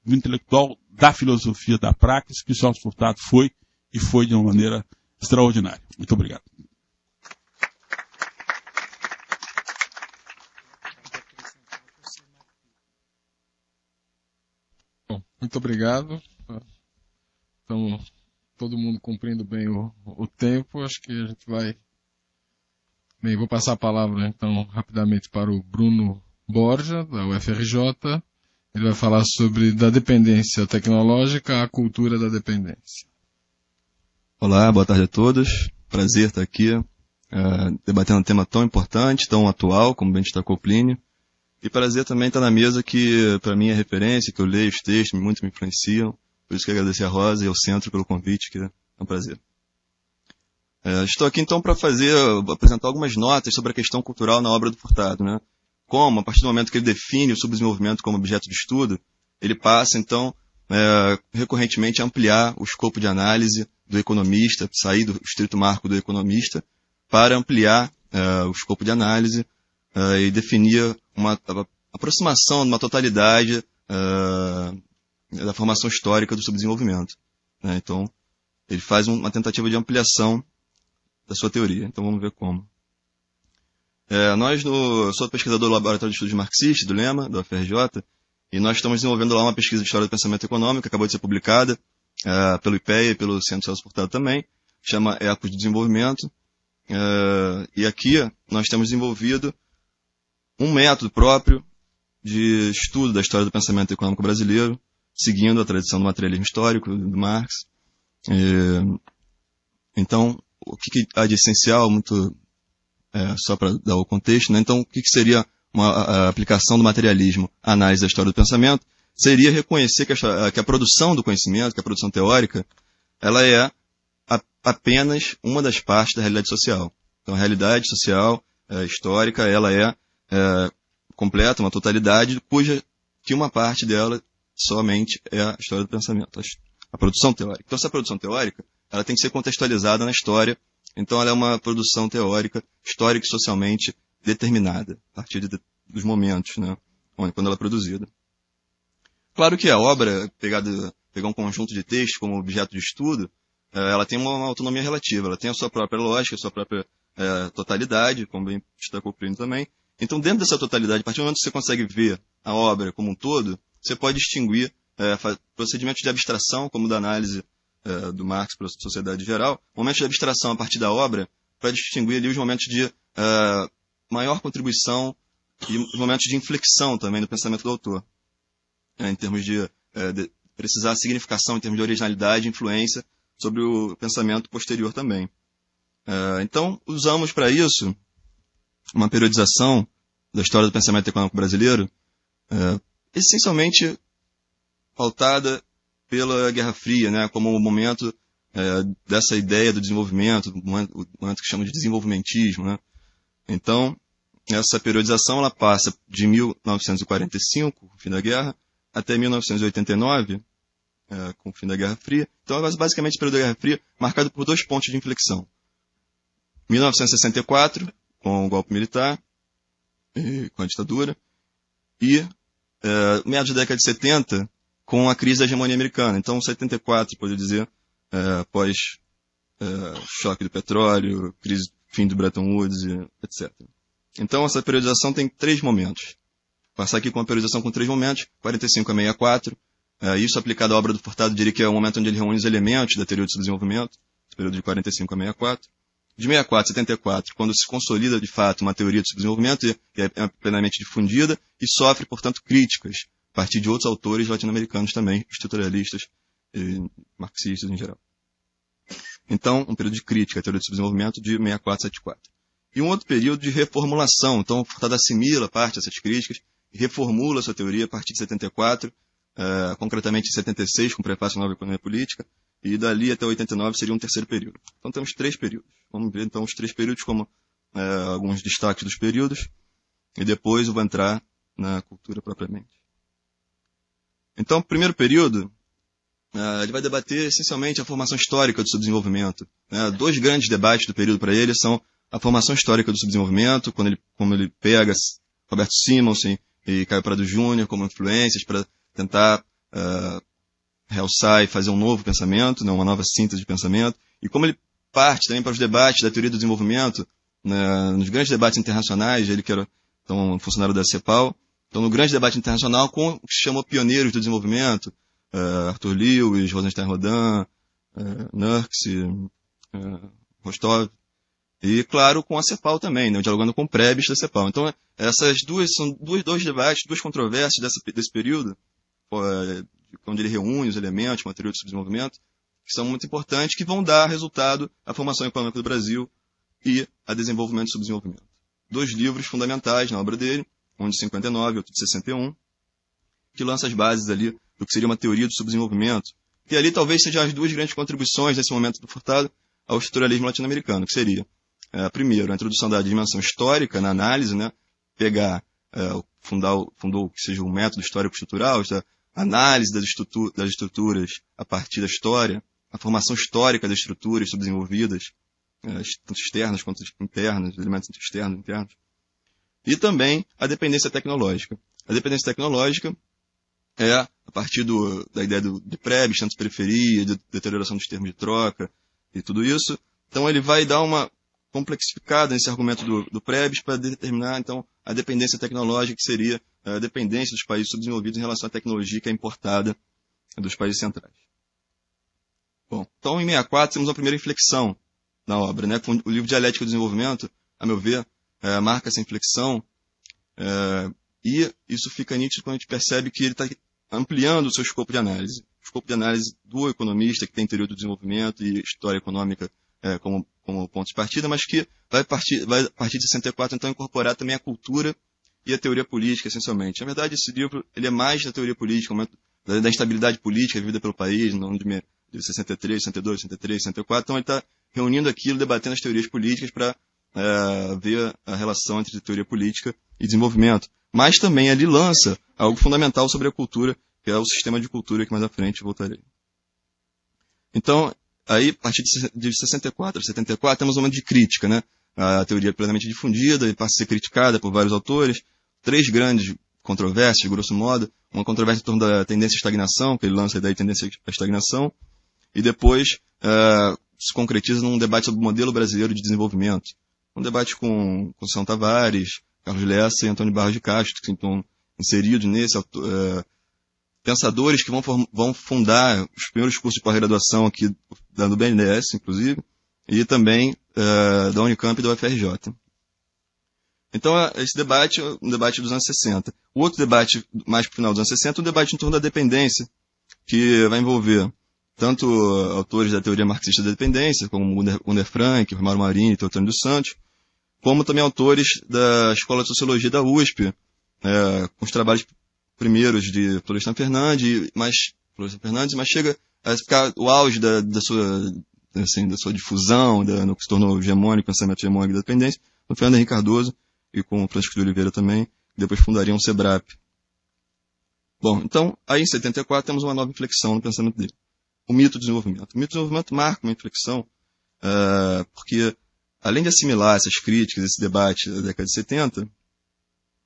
do intelectual da filosofia da praxis, que Celso Furtado foi, e foi de uma maneira extraordinária. Muito obrigado. Bom, muito obrigado. Então, todo mundo cumprindo bem o tempo, acho que a gente vai... Bem, vou passar a palavra, então, rapidamente para o Bruno Borja, da UFRJ. Ele vai falar sobre da dependência tecnológica à cultura da dependência. Olá, boa tarde a todos. Prazer estar aqui, debatendo um tema tão importante, tão atual, como bem destacou Plínio. E prazer também estar na mesa que, para mim, é referência, que eu leio os textos, muito me influenciam. Por isso que agradecer a Rosa e ao Centro pelo convite, que é um prazer. Estou aqui então para apresentar algumas notas sobre a questão cultural na obra do Furtado, né? Como, a partir do momento que ele define o subdesenvolvimento como objeto de estudo, ele passa então recorrentemente a ampliar o escopo de análise do economista, sair do estrito marco do economista, para ampliar o escopo de análise e definir uma aproximação de uma totalidade da formação histórica do subdesenvolvimento, né? Então, ele faz uma tentativa de ampliação da sua teoria. Então, vamos ver como. Eu sou pesquisador do Laboratório de Estudos Marxistas, do Lema, da UFRJ, e nós estamos desenvolvendo lá uma pesquisa de História do Pensamento Econômico, que acabou de ser publicada pelo IPEA e pelo Centro Celso Furtado também, chama Ecos de Desenvolvimento, e aqui nós temos desenvolvido um método próprio de estudo da história do pensamento econômico brasileiro, seguindo a tradição do materialismo histórico, do Marx. Então, o que há de essencial, só para dar o contexto, né? Então, o que seria a aplicação do materialismo à análise da história do pensamento? Seria reconhecer que a produção do conhecimento, que a produção teórica, ela é apenas uma das partes da realidade social. Então, a realidade social histórica, ela é completa, uma totalidade, que uma parte dela somente é a história do pensamento, a produção teórica. Então, essa produção teórica, ela tem que ser contextualizada na história. Então, ela é uma produção teórica, histórica e socialmente determinada, a partir dos momentos, né, quando ela é produzida. Claro que a obra, pegar um conjunto de textos como objeto de estudo, ela tem uma autonomia relativa, ela tem a sua própria lógica, a sua própria totalidade, como bem destacou o Plínio também. Então, dentro dessa totalidade, a partir do momento que você consegue ver a obra como um todo, você pode distinguir procedimentos de abstração, como da análise do Marx para a sociedade geral, momentos de abstração a partir da obra, para distinguir ali os momentos de maior contribuição e os momentos de inflexão também do pensamento do autor, em termos de precisar significação, em termos de originalidade e influência sobre o pensamento posterior também. Então, usamos para isso uma periodização da história do pensamento econômico brasileiro, essencialmente pautada pela Guerra Fria, né, como o momento dessa ideia do desenvolvimento, o momento que chama de desenvolvimentismo, né. Então, essa periodização ela passa de 1945, com o fim da guerra, até 1989, com o fim da Guerra Fria. Então, é basicamente o período da Guerra Fria marcado por dois pontos de inflexão. 1964, com o golpe militar, com a ditadura, e meados da década de 70, com a crise da hegemonia americana. Então, 74, pode dizer, após choque do petróleo, fim do Bretton Woods, etc. Então, essa periodização tem três momentos. Vou passar aqui com uma periodização com três momentos, 45 a 64. Isso aplicado à obra do Furtado, diria que é o momento onde ele reúne os elementos da teoria do subdesenvolvimento, período de 45 a 64. De 64 a 74, quando se consolida de fato uma teoria do subdesenvolvimento e é plenamente difundida e sofre, portanto, críticas a partir de outros autores latino-americanos também, estruturalistas e marxistas em geral. Então, um período de crítica à teoria do subdesenvolvimento de 64 a 74. E um outro período de reformulação. Então, o Furtado assimila parte dessas críticas e reformula sua teoria a partir de 74, concretamente em 76, com o prefácio à Nova Economia Política, e dali até 89 seria um terceiro período. Então, temos três períodos. Vamos ver, então, os três períodos como alguns destaques dos períodos, e depois eu vou entrar na cultura propriamente. Então, o primeiro período ele vai debater essencialmente a formação histórica do subdesenvolvimento. Dois grandes debates do período para ele são a formação histórica do subdesenvolvimento, como ele pega Roberto Simonsen e Caio Prado Júnior como influências para tentar realçar e fazer um novo pensamento, uma nova síntese de pensamento, e como ele parte também para os debates da teoria do desenvolvimento, nos grandes debates internacionais, ele que era então, funcionário da CEPAL, então no grande debate internacional com o que se chamou pioneiros do desenvolvimento, Arthur Lewis, Rosenstein Rodin, Nurks, Rostov, e claro com a CEPAL também, dialogando com o Prebys da CEPAL. Então essas são dois debates, duas controvérsias desse período, onde ele reúne os elementos, o material de subdesenvolvimento, que são muito importantes, que vão dar resultado à formação econômica do Brasil e a desenvolvimento e subdesenvolvimento. Dois livros fundamentais na obra dele, um de 59 e outro de 61, que lança as bases ali do que seria uma teoria do subdesenvolvimento, que ali talvez sejam as duas grandes contribuições nesse momento do Furtado ao estruturalismo latino-americano, que seria, primeiro, a introdução da dimensão histórica na análise, pegar, fundou o que seja o método histórico-estrutural, análise das estruturas a partir da história, a formação histórica das estruturas subdesenvolvidas, tanto externas quanto internas, elementos externos e internos, e também a dependência tecnológica. A dependência tecnológica é a partir da ideia de Prebys, tanto de periferia, de deterioração dos termos de troca e tudo isso. Então ele vai dar uma complexificada nesse argumento do Prebys para determinar então a dependência tecnológica, que seria a dependência dos países subdesenvolvidos em relação à tecnologia que é importada dos países centrais. Bom, então em 64 temos uma primeira inflexão na obra, com o livro Dialética do Desenvolvimento, a meu ver, marca essa inflexão, e isso fica nítido quando a gente percebe que ele está ampliando o seu escopo de análise. O escopo de análise do economista, que tem teoria do desenvolvimento e história econômica como ponto de partida, mas que vai a partir de 64, então, incorporar também a cultura e a teoria política, essencialmente. Na verdade, esse livro ele é mais da teoria política, da instabilidade política vivida pelo país, não de 63, 62, 63, 64. Então, ele está reunindo aquilo, debatendo as teorias políticas para ver a relação entre teoria política e desenvolvimento. Mas também ele lança algo fundamental sobre a cultura, que é o sistema de cultura, que mais à frente voltarei. Então, aí, a partir de 64 a 74, temos um momento de crítica, A teoria é plenamente difundida e passa a ser criticada por vários autores. Três grandes controvérsias, grosso modo. Uma controvérsia em torno da tendência à estagnação, que ele lança a ideia de tendência à estagnação. E depois se concretiza num debate sobre o modelo brasileiro de desenvolvimento. Um debate com São Tavares, Carlos Lessa e Antônio Barros de Castro, que estão inseridos nesse, pensadores que vão fundar os primeiros cursos de pós-graduação aqui do BNDES, inclusive, e também da Unicamp e da UFRJ. Então, esse debate é um debate dos anos 60. O outro debate, mais para o final dos anos 60, é um debate em torno da dependência, que vai envolver tanto autores da teoria marxista da dependência, como Gunter Frank, Romário Marini e Teotônio dos Santos, como também autores da Escola de Sociologia da USP, com os trabalhos primeiros de Florestan Fernandes, mas chega a ficar o auge da sua difusão, no que se tornou hegemônico, pensamento hegemônico da dependência, no Fernando Henrique Cardoso e com o Francisco de Oliveira também, que depois fundariam o SEBRAP. Bom, então, aí em 74 temos uma nova inflexão no pensamento dele. O mito do desenvolvimento. O mito do desenvolvimento marca uma inflexão, porque, além de assimilar essas críticas, esse debate da década de 70,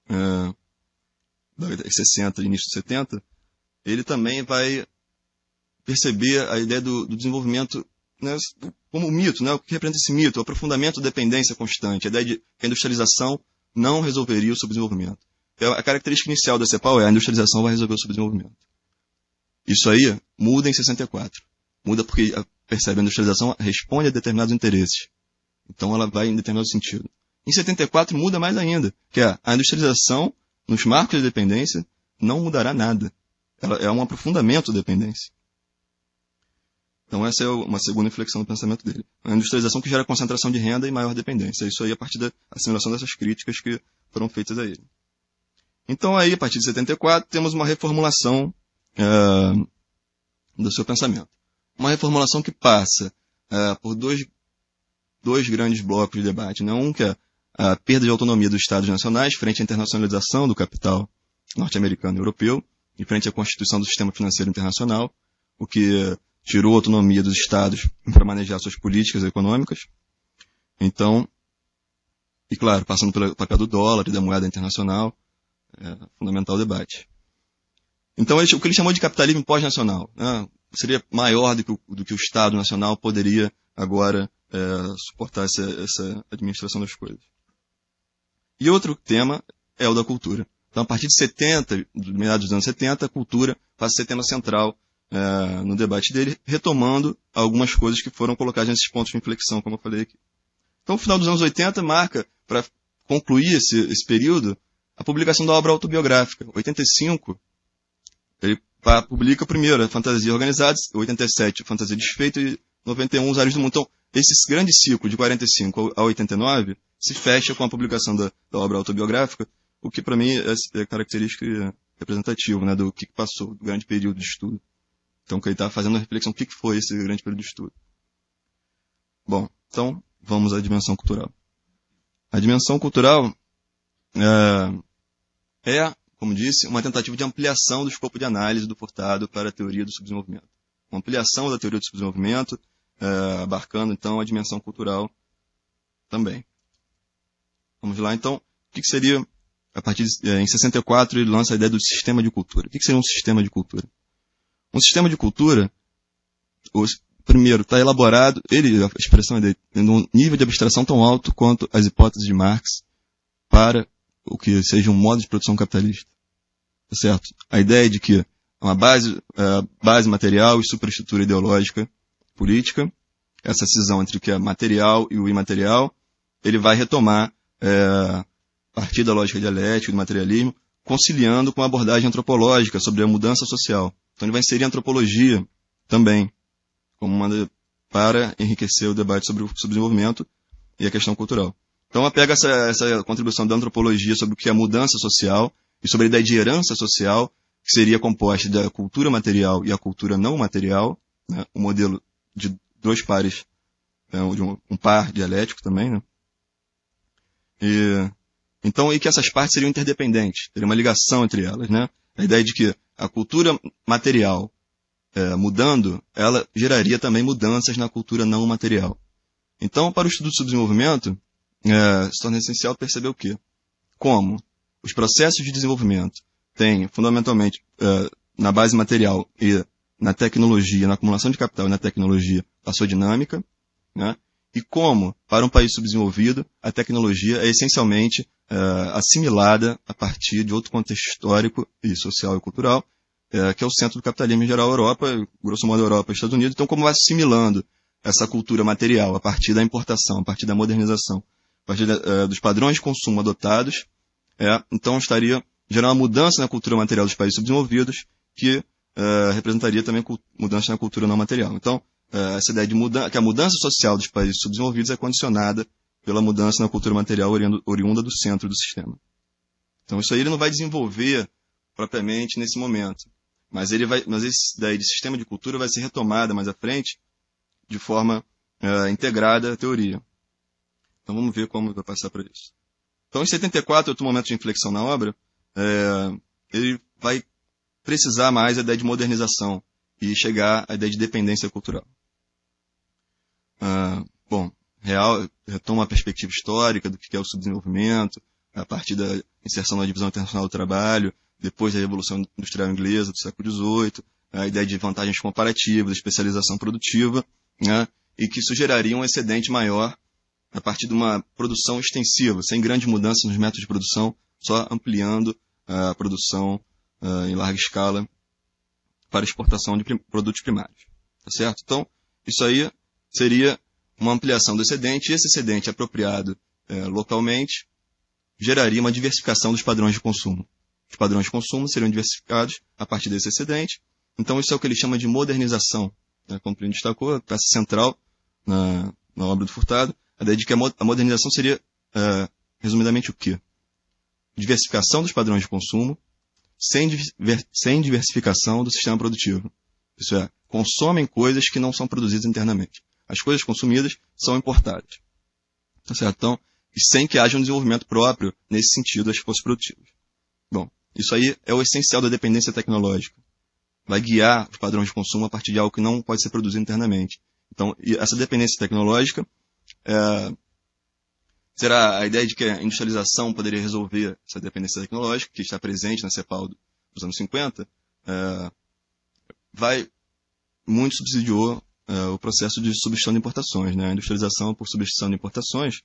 da década de 60 e início de 70, ele também vai perceber a ideia do desenvolvimento como um mito, o que representa esse mito, o aprofundamento da dependência constante, a ideia de que a industrialização não resolveria o subdesenvolvimento. A característica inicial da CEPAL é a industrialização vai resolver o subdesenvolvimento. Isso aí muda em 64. Muda porque percebe a industrialização responde a determinados interesses. Então ela vai em determinado sentido. Em 74 muda mais ainda, que é a industrialização nos marcos de dependência não mudará nada. Ela é um aprofundamento da dependência. Então essa é uma segunda inflexão do pensamento dele. A industrialização que gera concentração de renda e maior dependência. Isso aí a partir da assimilação dessas críticas que foram feitas a ele. Então aí, a partir de 74, temos uma reformulação do seu pensamento. Uma reformulação que passa por dois grandes blocos de debate. Um que é a perda de autonomia dos Estados nacionais frente à internacionalização do capital norte-americano e europeu e frente à constituição do sistema financeiro internacional. o que tirou a autonomia dos estados para manejar suas políticas econômicas. Então, e claro, passando pelo papel do dólar e da moeda internacional, fundamental debate. Então, o que ele chamou de capitalismo pós-nacional, né, seria maior do que o Estado Nacional poderia agora suportar essa administração das coisas. E outro tema é o da cultura. Então, a partir de 70, meados dos anos 70, a cultura passa a ser tema central no debate dele, retomando algumas coisas que foram colocadas nesses pontos de inflexão, como eu falei aqui. Então, o final dos anos 80 marca, para concluir esse período, a publicação da obra autobiográfica. 85, ele publica primeiro a Fantasia Organizada, 87, a Fantasia Desfeita, e 91, Os Ares do Mundo. Então, esse grande ciclo de 45 a 89 se fecha com a publicação da obra autobiográfica, o que para mim é característica representativa, né, do que passou, do grande período de estudo. Então, que ele está fazendo a reflexão, o que foi esse grande período de estudo. Bom, então, vamos à dimensão cultural. A dimensão cultural como disse, uma tentativa de ampliação do escopo de análise do Furtado para a teoria do subdesenvolvimento. Uma ampliação da teoria do subdesenvolvimento, abarcando, então, a dimensão cultural também. Vamos lá, então, o que seria, em 64, ele lança a ideia do sistema de cultura. O que seria um sistema de cultura? Um sistema de cultura, primeiro, está elaborado, a expressão dele, num nível de abstração tão alto quanto as hipóteses de Marx para o que seja um modo de produção capitalista. Tá certo? A ideia de que uma base material e superestrutura ideológica política, essa cisão entre o que é material e o imaterial, ele vai retomar a partir da lógica dialética e do materialismo, conciliando com a abordagem antropológica sobre a mudança social. Então ele vai inserir a antropologia também, para enriquecer o debate sobre o subdesenvolvimento e a questão cultural. Então, ela pega essa contribuição da antropologia sobre o que é a mudança social e sobre a ideia de herança social, que seria composta da cultura material e a cultura não material, né, um modelo de dois pares, de um par dialético também, né? E que essas partes seriam interdependentes, teria uma ligação entre elas, né? A ideia de que a cultura material mudando, ela geraria também mudanças na cultura não material. Então, para o estudo do subdesenvolvimento, se torna essencial perceber o quê? Como os processos de desenvolvimento têm, fundamentalmente, na base material e na tecnologia, na acumulação de capital e na tecnologia, a sua dinâmica, né? E como, para um país subdesenvolvido, a tecnologia é essencialmente assimilada a partir de outro contexto histórico e social e cultural, que é o centro do capitalismo em geral, a Europa, grosso modo a Europa e Estados Unidos. Então, como vai assimilando essa cultura material a partir da importação, a partir da modernização, a partir dos padrões de consumo adotados, então estaria gerando uma mudança na cultura material dos países subdesenvolvidos, que representaria também mudança na cultura não material. Então, essa ideia de que a mudança social dos países subdesenvolvidos é condicionada pela mudança na cultura material oriunda do centro do sistema. Então, isso aí ele não vai desenvolver propriamente nesse momento, mas essa ideia de sistema de cultura vai ser retomada mais à frente de forma integrada à teoria. Então vamos ver como vai passar para isso. Então, em 74, outro momento de inflexão na obra, ele vai precisar mais da ideia de modernização e chegar à ideia de dependência cultural. Retoma a perspectiva histórica do que é o subdesenvolvimento, a partir da inserção na divisão internacional do trabalho, depois da Revolução Industrial Inglesa do século XVIII, a ideia de vantagens comparativas, especialização produtiva, né, e que isso geraria um excedente maior a partir de uma produção extensiva, sem grandes mudanças nos métodos de produção, só ampliando a produção em larga escala para exportação de produtos primários. Tá certo? Então, isso aí seria uma ampliação do excedente, e esse excedente apropriado localmente geraria uma diversificação dos padrões de consumo. Os padrões de consumo seriam diversificados a partir desse excedente. Então, isso é o que ele chama de modernização. Como o Plínio destacou, a peça central na obra do Furtado, a ideia de que a modernização seria, resumidamente, o quê? Diversificação dos padrões de consumo sem diversificação do sistema produtivo. Isso é, consomem coisas que não são produzidas internamente. As coisas consumidas são importadas. Tá certo? Então, e sem que haja um desenvolvimento próprio nesse sentido das forças produtivas. Bom, isso aí é o essencial da dependência tecnológica. vai guiar os padrões de consumo a partir de algo que não pode ser produzido internamente. Então, essa dependência tecnológica será a ideia de que a industrialização poderia resolver essa dependência tecnológica, que está presente na CEPAL dos anos 50, muito subsidiou o processo de substituição de importações. Né? A industrialização por substituição de importações,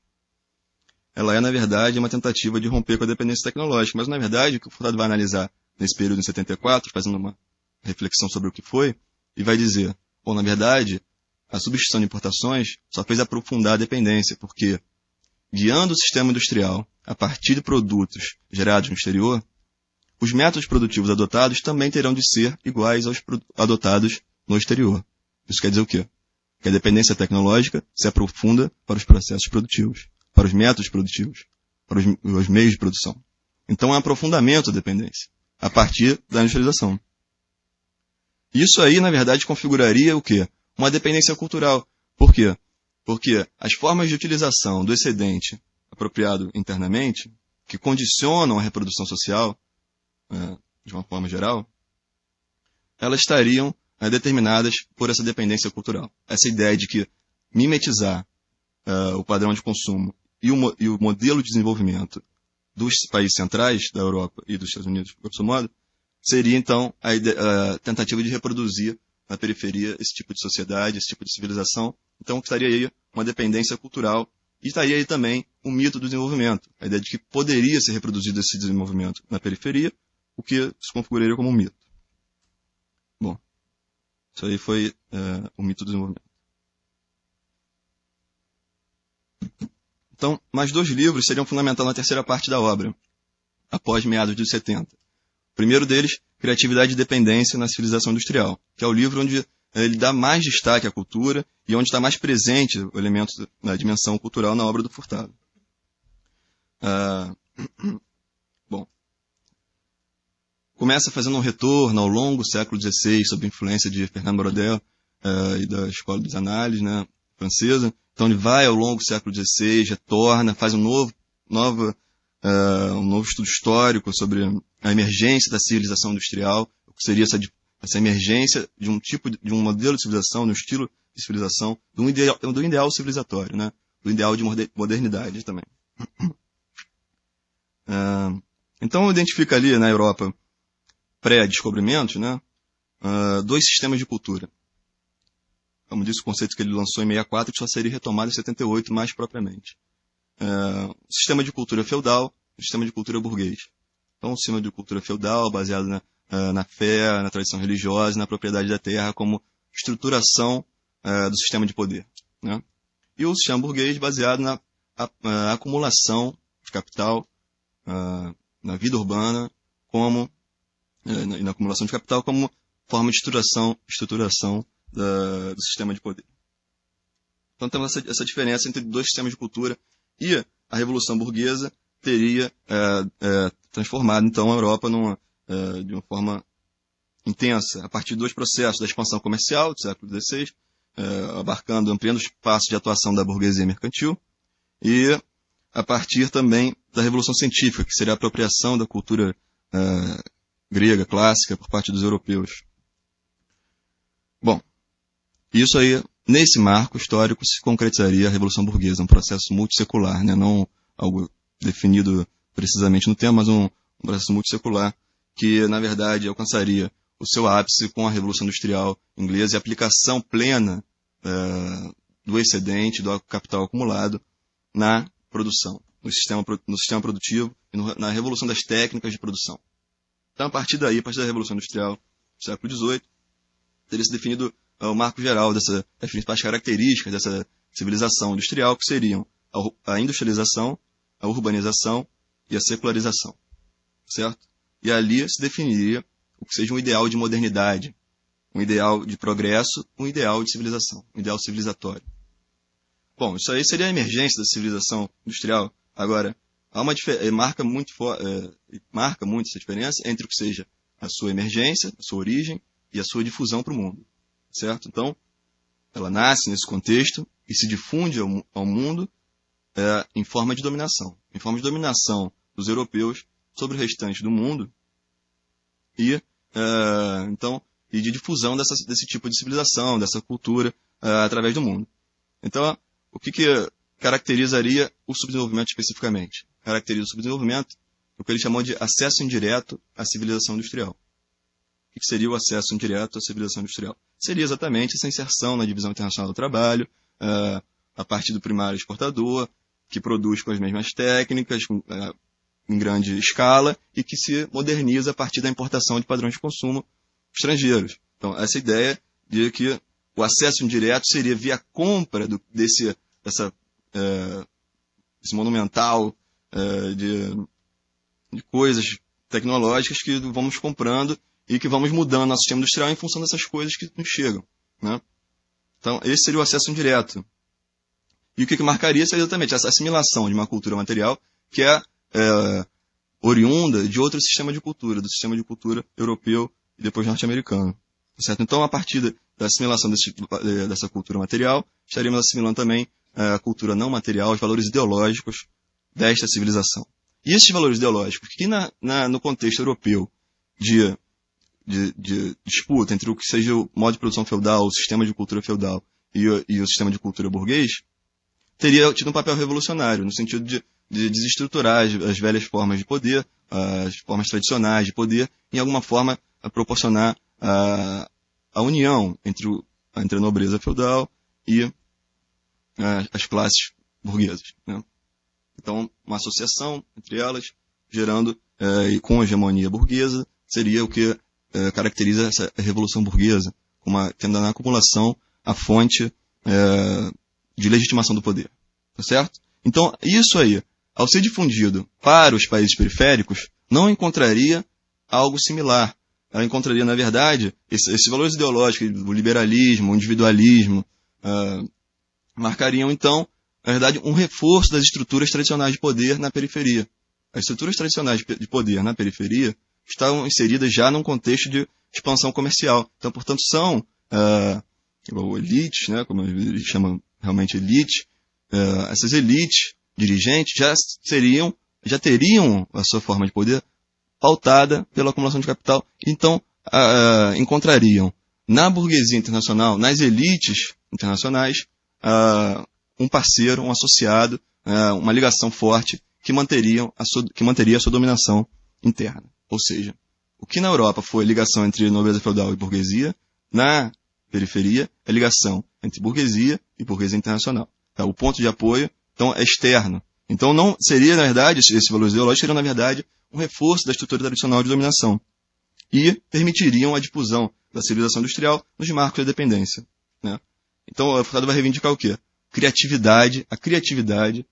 ela é, na verdade, uma tentativa de romper com a dependência tecnológica. Mas, na verdade, o que o Furtado vai analisar nesse período, em 74, fazendo uma reflexão sobre o que foi, e vai dizer, bom, na verdade, a substituição de importações só fez aprofundar a dependência, porque, guiando o sistema industrial a partir de produtos gerados no exterior, os métodos produtivos adotados também terão de ser iguais aos adotados no exterior. Isso quer dizer o quê? Que a dependência tecnológica se aprofunda para os processos produtivos, para os métodos produtivos, para os meios de produção. Então, é um aprofundamento da dependência, a partir da industrialização. Isso aí, na verdade, configuraria o quê? Uma dependência cultural. Por quê? Porque as formas de utilização do excedente apropriado internamente, que condicionam a reprodução social, de uma forma geral, elas estariam determinadas por essa dependência cultural. Essa ideia de que mimetizar o padrão de consumo e o modelo de desenvolvimento dos países centrais da Europa e dos Estados Unidos, por grosso modo, seria então a tentativa de reproduzir na periferia esse tipo de sociedade, esse tipo de civilização. Então estaria aí uma dependência cultural e estaria aí também o mito do desenvolvimento, a ideia de que poderia ser reproduzido esse desenvolvimento na periferia, o que se configuraria como um mito. Bom, isso aí foi o mito do desenvolvimento. Então, mais 2 livros seriam fundamentais na terceira parte da obra, após meados dos 70. O primeiro deles, Criatividade e Dependência na Civilização Industrial, que é o livro onde ele dá mais destaque à cultura e onde está mais presente o elemento da dimensão cultural na obra do Furtado. Bom, começa fazendo um retorno ao longo século XVI sob a influência de Fernand Braudel e da Escola das Análises, né, francesa. Então ele vai ao longo do século XVI, retorna, faz um novo estudo histórico sobre a emergência da civilização industrial, o que seria essa emergência de um modelo de civilização, de um estilo de civilização, do ideal civilizatório, né? Do ideal de modernidade também. Então identifica ali na Europa pré-descobrimento, né, 2 sistemas de cultura. Como disse, o conceito que ele lançou em 64, que só seria retomado em 78 mais propriamente. O sistema de cultura feudal e o sistema de cultura burguês. Então, o sistema de cultura feudal, baseado na fé, na tradição religiosa, na propriedade da terra, como estruturação do sistema de poder. Né? E o sistema burguês, baseado na acumulação de capital na vida urbana, e na acumulação de capital como forma de estruturação do sistema de poder. Então temos essa diferença entre 2 sistemas de cultura, e a Revolução Burguesa teria transformado então a Europa de uma forma intensa, a partir de 2 processos da expansão comercial do século XVI, ampliando os espaços de atuação da burguesia mercantil, e a partir também da Revolução Científica, que seria a apropriação da cultura grega clássica por parte dos europeus. Bom, isso aí, nesse marco histórico, se concretizaria a Revolução Burguesa, um processo multissecular, né? Não algo definido precisamente no tema, mas um processo multissecular que, na verdade, alcançaria o seu ápice com a Revolução Industrial Inglesa e a aplicação plena do excedente, do capital acumulado na produção, no sistema produtivo e na revolução das técnicas de produção. Então, a partir daí, a partir da Revolução Industrial do século XVIII, teria se definido o marco geral das principais características dessa civilização industrial, que seriam a industrialização, a urbanização e a secularização. Certo? E ali se definiria o que seja um ideal de modernidade, um ideal de progresso, um ideal de civilização, um ideal civilizatório. Bom, isso aí seria a emergência da civilização industrial. Agora, marca muito essa diferença entre o que seja a sua emergência, a sua origem e a sua difusão para o mundo. Certo? Então, ela nasce nesse contexto e se difunde ao mundo em forma de dominação. Em forma de dominação dos europeus sobre o restante do mundo. E, então, e de difusão desse tipo de civilização, dessa cultura através do mundo. Então, o que caracterizaria o subdesenvolvimento especificamente? Caracteriza o subdesenvolvimento o que ele chamou de acesso indireto à civilização industrial. O que seria o acesso indireto à civilização industrial? Seria exatamente essa inserção na divisão internacional do trabalho, a partir do primário exportador, que produz com as mesmas técnicas, em grande escala, e que se moderniza a partir da importação de padrões de consumo estrangeiros. Então, essa ideia de que o acesso indireto seria via compra desse monumental de coisas tecnológicas que vamos comprando e que vamos mudando nosso sistema industrial em função dessas coisas que nos chegam, né? Então, esse seria o acesso indireto. E o que marcaria seria exatamente essa assimilação de uma cultura material que é oriunda de outro sistema de cultura, do sistema de cultura europeu e depois norte-americano. Certo? Então, a partir da assimilação dessa cultura material, estaríamos assimilando também a cultura não material, os valores ideológicos desta civilização. E esses valores ideológicos, que no contexto europeu de disputa entre o que seja o modo de produção feudal, o sistema de cultura feudal e o sistema de cultura burguês, teria tido um papel revolucionário, no sentido de desestruturar as velhas formas de poder, as formas tradicionais de poder, em alguma forma proporcionar a união entre a nobreza feudal e as classes burguesas, né? Então, uma associação entre elas, gerando, e com a hegemonia burguesa, seria o que caracteriza essa revolução burguesa, tendo na acumulação a fonte de legitimação do poder. Tá certo? Então, isso aí, ao ser difundido para os países periféricos, não encontraria algo similar. Ela encontraria, na verdade, esses valores ideológicos, o liberalismo, o individualismo, marcariam, então, na verdade, um reforço das estruturas tradicionais de poder na periferia. As estruturas tradicionais de poder na periferia estavam inseridas já num contexto de expansão comercial. Então, portanto, são elites, né, como eles chamam realmente elite, essas elites dirigentes já teriam a sua forma de poder pautada pela acumulação de capital. Então, encontrariam na burguesia internacional, nas elites internacionais, um parceiro, um associado, uma ligação forte que manteria a sua dominação interna. Ou seja, o que na Europa foi ligação entre nobreza feudal e burguesia, na periferia é ligação entre burguesia e burguesia internacional. O ponto de apoio, então, é externo. Então, não seria, na verdade, esses valores ideológicos seriam, na verdade, um reforço da estrutura tradicional de dominação e permitiriam a difusão da civilização industrial nos marcos da dependência, né? Então, o Furtado vai reivindicar o quê? A criatividade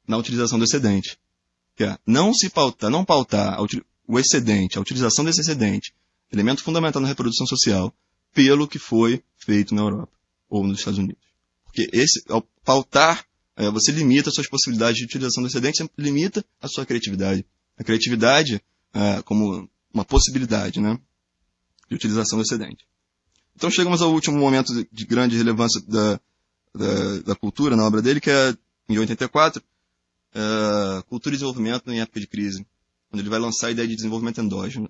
na utilização do excedente. Que é não pautar o excedente, a utilização desse excedente, elemento fundamental na reprodução social, pelo que foi feito na Europa ou nos Estados Unidos. Porque ao pautar, você limita as suas possibilidades de utilização do excedente, você limita a sua criatividade. A criatividade como uma possibilidade, né, de utilização do excedente. Então chegamos ao último momento de grande relevância da cultura na obra dele, que é em 84, Cultura e Desenvolvimento em Época de Crise, onde ele vai lançar a ideia de desenvolvimento endógeno.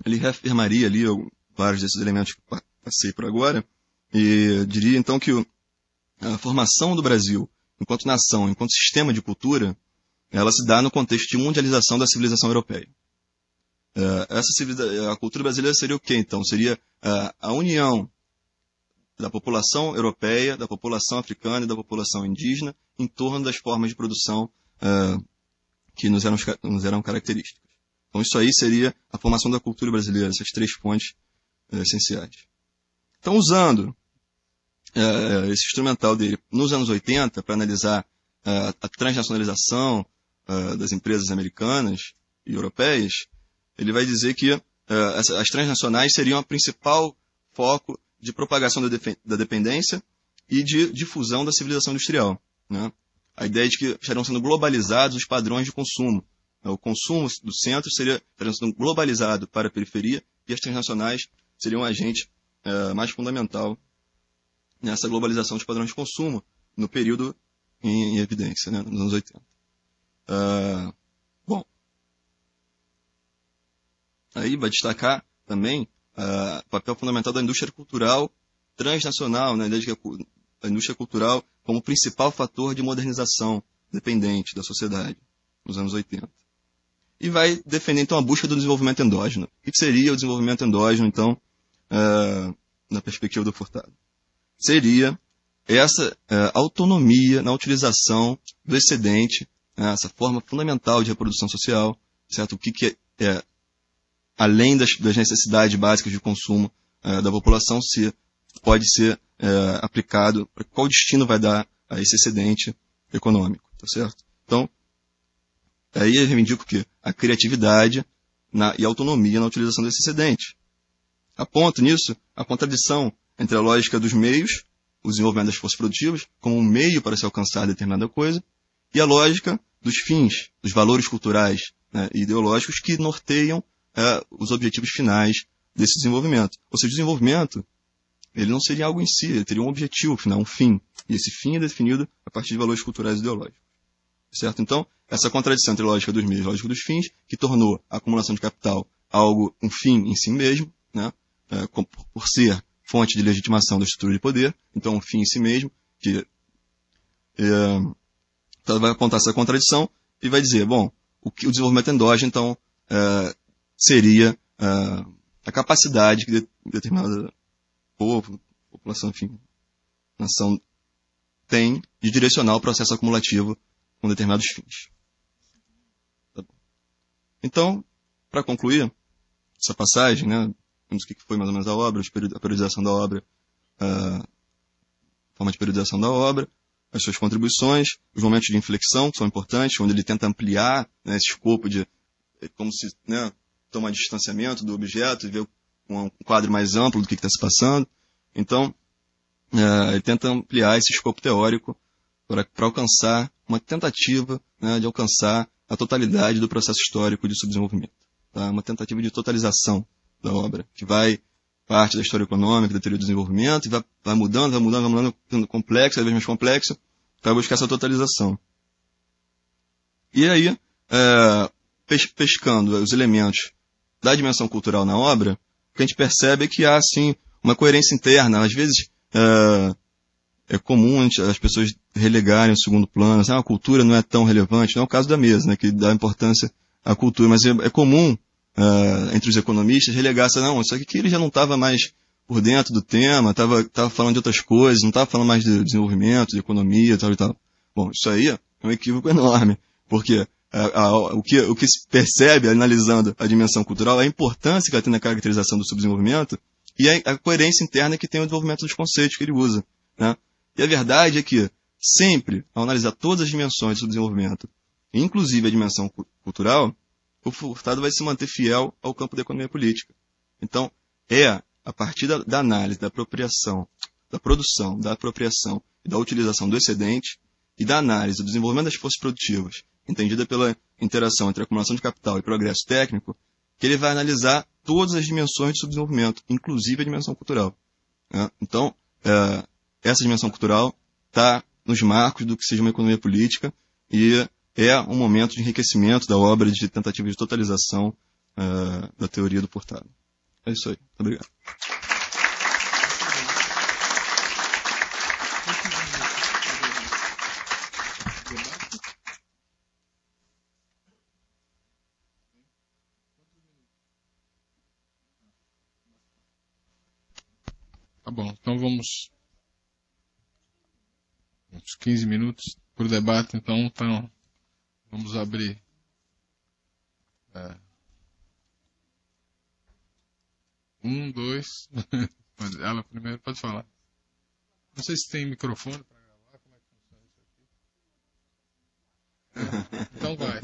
Ele reafirmaria ali vários desses elementos que passei por agora, e diria então que a formação do Brasil, enquanto nação, enquanto sistema de cultura, ela se dá no contexto de mundialização da civilização europeia. A cultura brasileira seria o quê, então? Seria a união da população europeia, da população africana e da população indígena em torno das formas de produção que nos eram características. Então, isso aí seria a formação da cultura brasileira, essas três fontes essenciais. Então, usando esse instrumental dele nos anos 80 para analisar a transnacionalização das empresas americanas e europeias, ele vai dizer que as transnacionais seriam o principal foco de propagação da dependência e de difusão da civilização industrial, né? A ideia de que estariam sendo globalizados os padrões de consumo. O consumo do centro estaria sendo globalizado para a periferia e as transnacionais seriam um agente mais fundamental nessa globalização dos padrões de consumo no período em evidência, né, nos anos 80. Bom, Aí vai destacar também o papel fundamental da indústria cultural transnacional, né, desde que a indústria cultural como principal fator de modernização dependente da sociedade nos anos 80. E vai defender, então, a busca do desenvolvimento endógeno. O que seria o desenvolvimento endógeno, então, na perspectiva do Furtado? Seria essa autonomia na utilização do excedente, essa forma fundamental de reprodução social, certo? O que é além das necessidades básicas de consumo da população, se pode ser aplicado, para qual destino vai dar a esse excedente econômico, tá certo? Então, aí eu reivindico o quê? A criatividade e a autonomia na utilização desse excedente. Aponto nisso a contradição entre a lógica dos meios, o desenvolvimento das forças produtivas, como um meio para se alcançar determinada coisa, e a lógica dos fins, dos valores culturais, né, e ideológicos que norteiam os objetivos finais desse desenvolvimento. Ou seja, o desenvolvimento ele não seria algo em si, ele teria um objetivo final, um fim. E esse fim é definido a partir de valores culturais e ideológicos. Certo? Então, essa contradição entre a lógica dos meios e a lógica dos fins, que tornou a acumulação de capital um fim em si mesmo, né, por ser fonte de legitimação da estrutura de poder, então um fim em si mesmo, que vai apontar essa contradição e vai dizer, bom, o desenvolvimento endógeno, então, seria a capacidade que determinada povo, população, enfim, nação tem de direcionar o processo acumulativo com determinados fins. Tá bom. Então, para concluir essa passagem, né, vimos o que foi mais ou menos a obra, a periodização da obra, a forma de periodização da obra, as suas contribuições, os momentos de inflexão, que são importantes, onde ele tenta ampliar, né, esse escopo de como se, né, toma distanciamento do objeto e vê um quadro mais amplo do que está se passando. Então, ele tenta ampliar esse escopo teórico para alcançar uma tentativa, né, de alcançar a totalidade do processo histórico de subdesenvolvimento. Tá? Uma tentativa de totalização da obra, que vai parte da história econômica, da teoria do desenvolvimento, e vai mudando, ficando complexo, cada vez mais complexo, para buscar essa totalização. E aí, pescando os elementos da dimensão cultural na obra, o que a gente percebe é que há, assim, uma coerência interna. Às vezes, é comum as pessoas relegarem o segundo plano, assim, a cultura não é tão relevante. Não é o caso da mesa, né, que dá importância à cultura, mas é comum, entre os economistas, relegar essa, não, isso aqui ele já não estava mais por dentro do tema, estava falando de outras coisas, não estava falando mais de desenvolvimento, de economia, tal e tal. Bom, isso aí é um equívoco enorme, porque o que se percebe, analisando a dimensão cultural, é a importância que ela tem na caracterização do subdesenvolvimento e a coerência interna que tem o desenvolvimento dos conceitos que ele usa. Né? E a verdade é que, sempre, ao analisar todas as dimensões do subdesenvolvimento, inclusive a dimensão cultural, o Furtado vai se manter fiel ao campo da economia política. Então, a partir da análise, da apropriação, da produção, da apropriação e da utilização do excedente, e da análise do desenvolvimento das forças produtivas, entendida pela interação entre acumulação de capital e progresso técnico, que ele vai analisar todas as dimensões de subdesenvolvimento, inclusive a dimensão cultural. Né? Então, essa dimensão cultural está nos marcos do que seja uma economia política e é um momento de enriquecimento da obra de tentativa de totalização da teoria do Furtado. É isso aí. Muito obrigado. Tá bom, então vamos uns 15 minutos para o debate, então vamos abrir dois. Ela primeiro pode falar. Não sei se tem microfone para gravar, como é que funciona isso aqui. Então vai.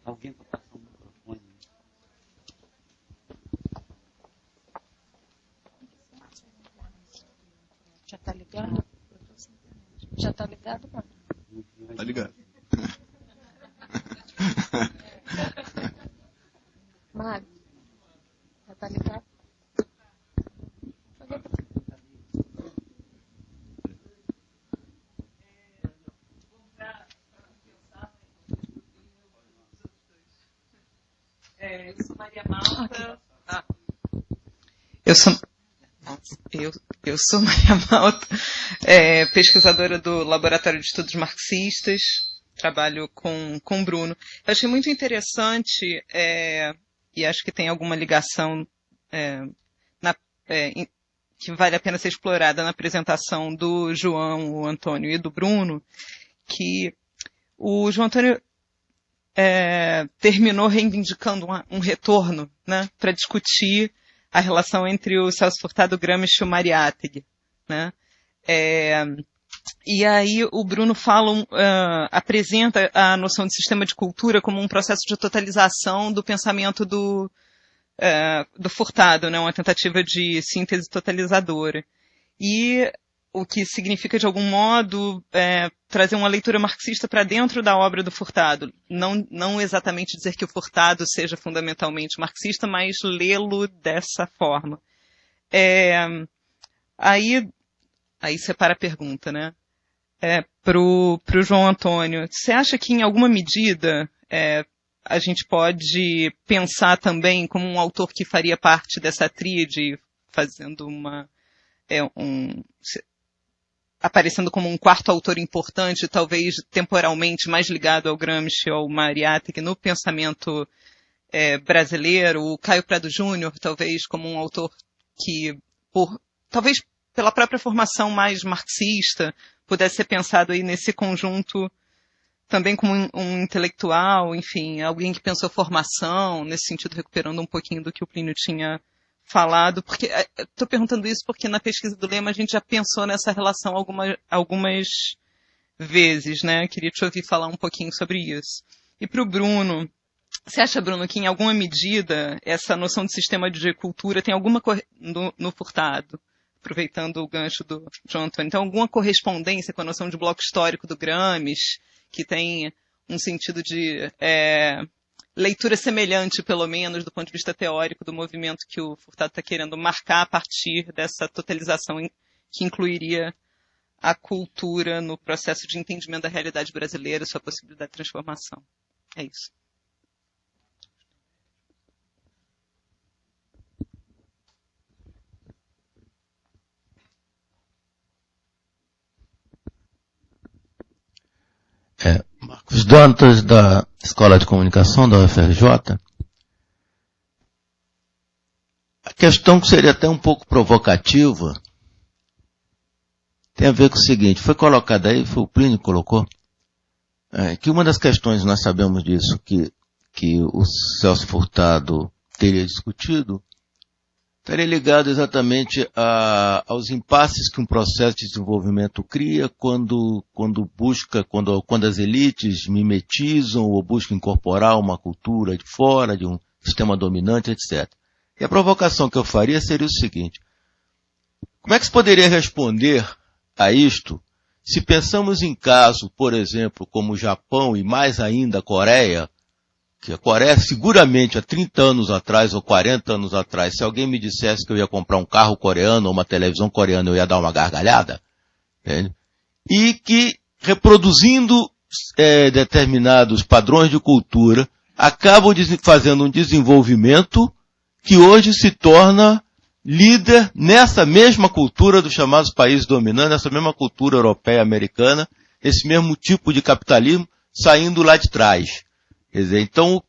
Alguém para passar o microfone? Já está ligado? Já está ligado, mano? Tá ligado. Mário, já está ligado? Eu sou Maria Malta. Eu sou Maria Malta, pesquisadora do Laboratório de Estudos Marxistas, trabalho com o Bruno. Eu achei muito interessante, e acho que tem alguma ligação que vale a pena ser explorada na apresentação do João, o Antônio e do Bruno, que o João Antônio terminou reivindicando um retorno, né, para discutir a relação entre o Celso Furtado, o Gramsci e o Mariátegui, né? E aí o Bruno apresenta a noção de sistema de cultura como um processo de totalização do pensamento do Furtado, né? Uma tentativa de síntese totalizadora. E o que significa, de algum modo, trazer uma leitura marxista para dentro da obra do Furtado. Não exatamente dizer que o Furtado seja fundamentalmente marxista, mas lê-lo dessa forma. Aí separa a pergunta, né? Pro João Antônio, você acha que, em alguma medida, a gente pode pensar também como um autor que faria parte dessa tríade, fazendo aparecendo como um quarto autor importante, talvez temporalmente mais ligado ao Gramsci ou ao Mariátegui no pensamento brasileiro, o Caio Prado Júnior, talvez como um autor que, talvez pela própria formação mais marxista, pudesse ser pensado aí nesse conjunto também como um intelectual, enfim, alguém que pensou formação, nesse sentido recuperando um pouquinho do que o Plínio tinha falado, porque estou perguntando isso porque na pesquisa do Lema a gente já pensou nessa relação algumas vezes, né? Queria te ouvir falar um pouquinho sobre isso. E para o Bruno, você acha, Bruno, que em alguma medida essa noção de sistema de cultura tem alguma no Furtado, aproveitando o gancho do João Antônio, então alguma correspondência com a noção de bloco histórico do Gramsci, que tem um sentido de leitura semelhante, pelo menos, do ponto de vista teórico, do movimento que o Furtado está querendo marcar a partir dessa totalização que incluiria a cultura no processo de entendimento da realidade brasileira, sua possibilidade de transformação. É isso. Marcos Dantas, da Escola de Comunicação da UFRJ. A questão que seria até um pouco provocativa tem a ver com o seguinte, foi colocado aí, foi o Plínio que colocou, que uma das questões, nós sabemos disso, que o Celso Furtado teria discutido, estaria ligado exatamente aos impasses que um processo de desenvolvimento cria quando as elites mimetizam ou buscam incorporar uma cultura de fora, de um sistema dominante, etc. E a provocação que eu faria seria o seguinte, como é que se poderia responder a isto se pensamos em casos, por exemplo, como o Japão e mais ainda a Coreia, que a Coreia seguramente há 30 anos atrás ou 40 anos atrás, se alguém me dissesse que eu ia comprar um carro coreano ou uma televisão coreana, eu ia dar uma gargalhada, entende? E que, reproduzindo determinados padrões de cultura, acabam fazendo um desenvolvimento que hoje se torna líder nessa mesma cultura dos chamados países dominantes, essa mesma cultura europeia, americana, esse mesmo tipo de capitalismo saindo lá de trás. Quer dizer, então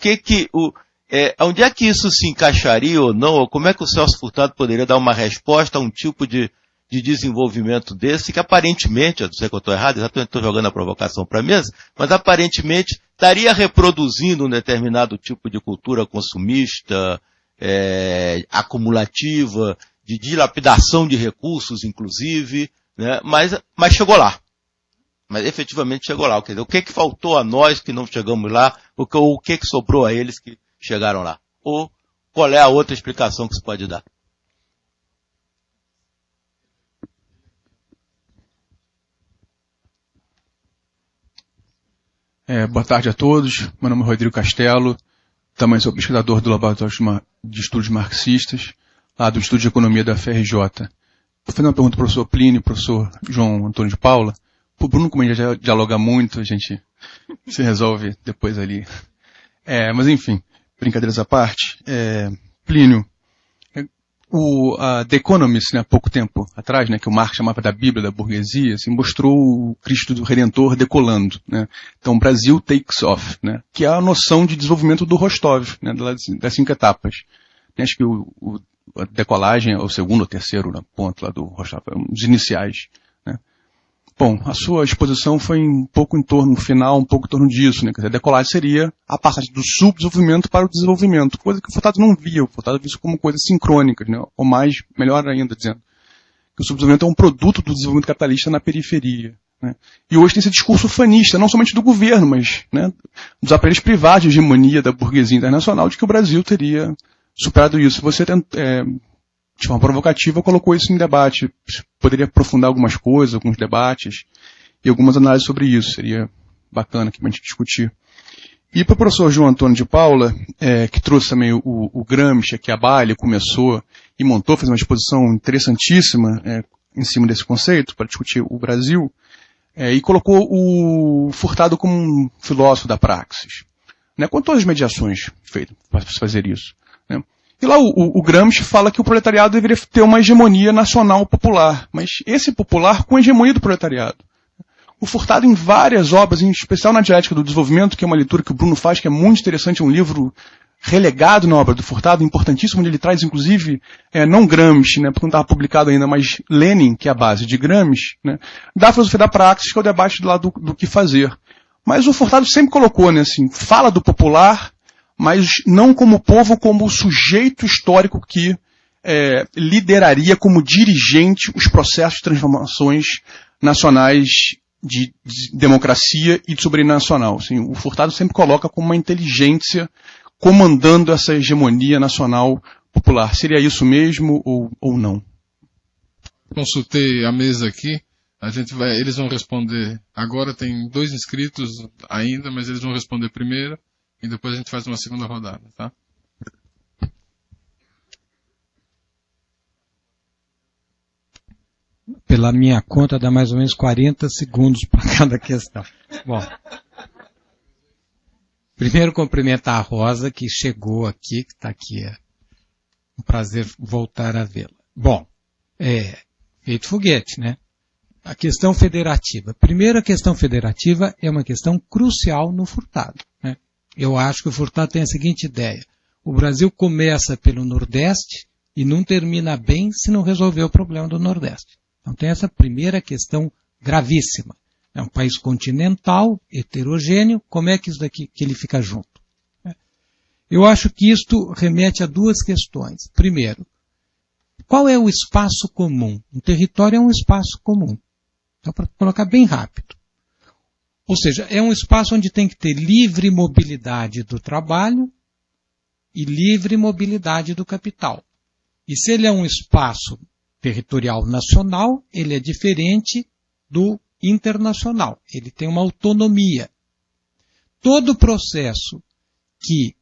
onde é que isso se encaixaria ou não, ou como é que o Celso Furtado poderia dar uma resposta a um tipo de desenvolvimento desse, que aparentemente, eu não sei que eu estou errado, exatamente estou jogando a provocação para a mesa, mas aparentemente estaria reproduzindo um determinado tipo de cultura consumista, acumulativa, de dilapidação de recursos, inclusive, né? Mas chegou lá. Mas efetivamente chegou lá. Quer dizer, o que faltou a nós que não chegamos lá, o que sobrou a eles que chegaram lá? Ou qual é a outra explicação que se pode dar? Boa tarde a todos. Meu nome é Rodrigo Castelo. Também sou pesquisador do Laboratório de Estudos Marxistas, lá do Estudo de Economia da FRJ. Vou fazer uma pergunta para o professor Plínio e para o professor João Antônio de Paula. Para o Bruno, como ele já dialoga muito, a gente se resolve depois ali. Mas enfim, brincadeiras à parte. Plínio, The Economist, né, há pouco tempo atrás, né, que o Marx chamava da Bíblia da burguesia, assim, mostrou o Cristo do Redentor decolando, né? Então, Brasil takes off, né, que é a noção de desenvolvimento do Rostov, né, das 5 etapas. Acho que a decolagem é o segundo ou terceiro ponto lá do Rostov, os iniciais, né. Bom, a sua exposição foi um pouco em torno disso, né? Quer dizer, a decolagem seria a passagem do subdesenvolvimento para o desenvolvimento, coisa que o Furtado não via. O Furtado via isso como coisas sincrônicas, né? Ou melhor ainda, dizendo que o subdesenvolvimento é um produto do desenvolvimento capitalista na periferia, né? E hoje tem esse discurso fanista, não somente do governo, mas, né, dos aparelhos privados de hegemonia da burguesia internacional, de que o Brasil teria superado isso. Você de forma provocativa, colocou isso em debate. Poderia aprofundar algumas coisas, alguns debates e algumas análises sobre isso. Seria bacana aqui para a gente discutir. E para o professor João Antônio de Paula, que trouxe também o Gramsci, que a Baile começou e montou, fez uma exposição interessantíssima em cima desse conceito, para discutir o Brasil, e colocou o Furtado como um filósofo da praxis, né, com todas as mediações feitas para fazer isso, né. E lá o Gramsci fala que o proletariado deveria ter uma hegemonia nacional popular, mas esse popular com a hegemonia do proletariado. O Furtado, em várias obras, em especial na Dialética do Desenvolvimento, que é uma leitura que o Bruno faz, que é muito interessante, é um livro relegado na obra do Furtado, importantíssimo, onde ele traz, inclusive, não Gramsci, né, porque não estava publicado ainda, mas Lenin, que é a base de Gramsci, né, da filosofia da praxis, que é o debate do que fazer. Mas o Furtado sempre colocou, né, assim, fala do popular, mas não como povo, como o sujeito histórico que lideraria como dirigente os processos de transformações nacionais de democracia e de soberania nacional. Assim, o Furtado sempre coloca como uma inteligência comandando essa hegemonia nacional popular. Seria isso mesmo ou não? Consultei a mesa aqui. Eles vão responder. Agora tem 2 inscritos ainda, mas eles vão responder primeiro. E depois a gente faz uma segunda rodada, tá? Pela minha conta, dá mais ou menos 40 segundos para cada questão. Bom, primeiro cumprimentar a Rosa, que chegou aqui, que está aqui. É um prazer voltar a vê-la. Bom, feito foguete, né? A questão federativa. Primeiro, a questão federativa é uma questão crucial no Furtado, né? Eu acho que o Furtado tem a seguinte ideia. O Brasil começa pelo Nordeste e não termina bem se não resolver o problema do Nordeste. Então tem essa primeira questão gravíssima. É um país continental, heterogêneo, como é que isso daqui que ele fica junto? Eu acho que isto remete a 2 questões. Primeiro, qual é o espaço comum? Um território é um espaço comum. Então, para colocar bem rápido. Ou seja, é um espaço onde tem que ter livre mobilidade do trabalho e livre mobilidade do capital. E se ele é um espaço territorial nacional, ele é diferente do internacional. Ele tem uma autonomia. Todo processo que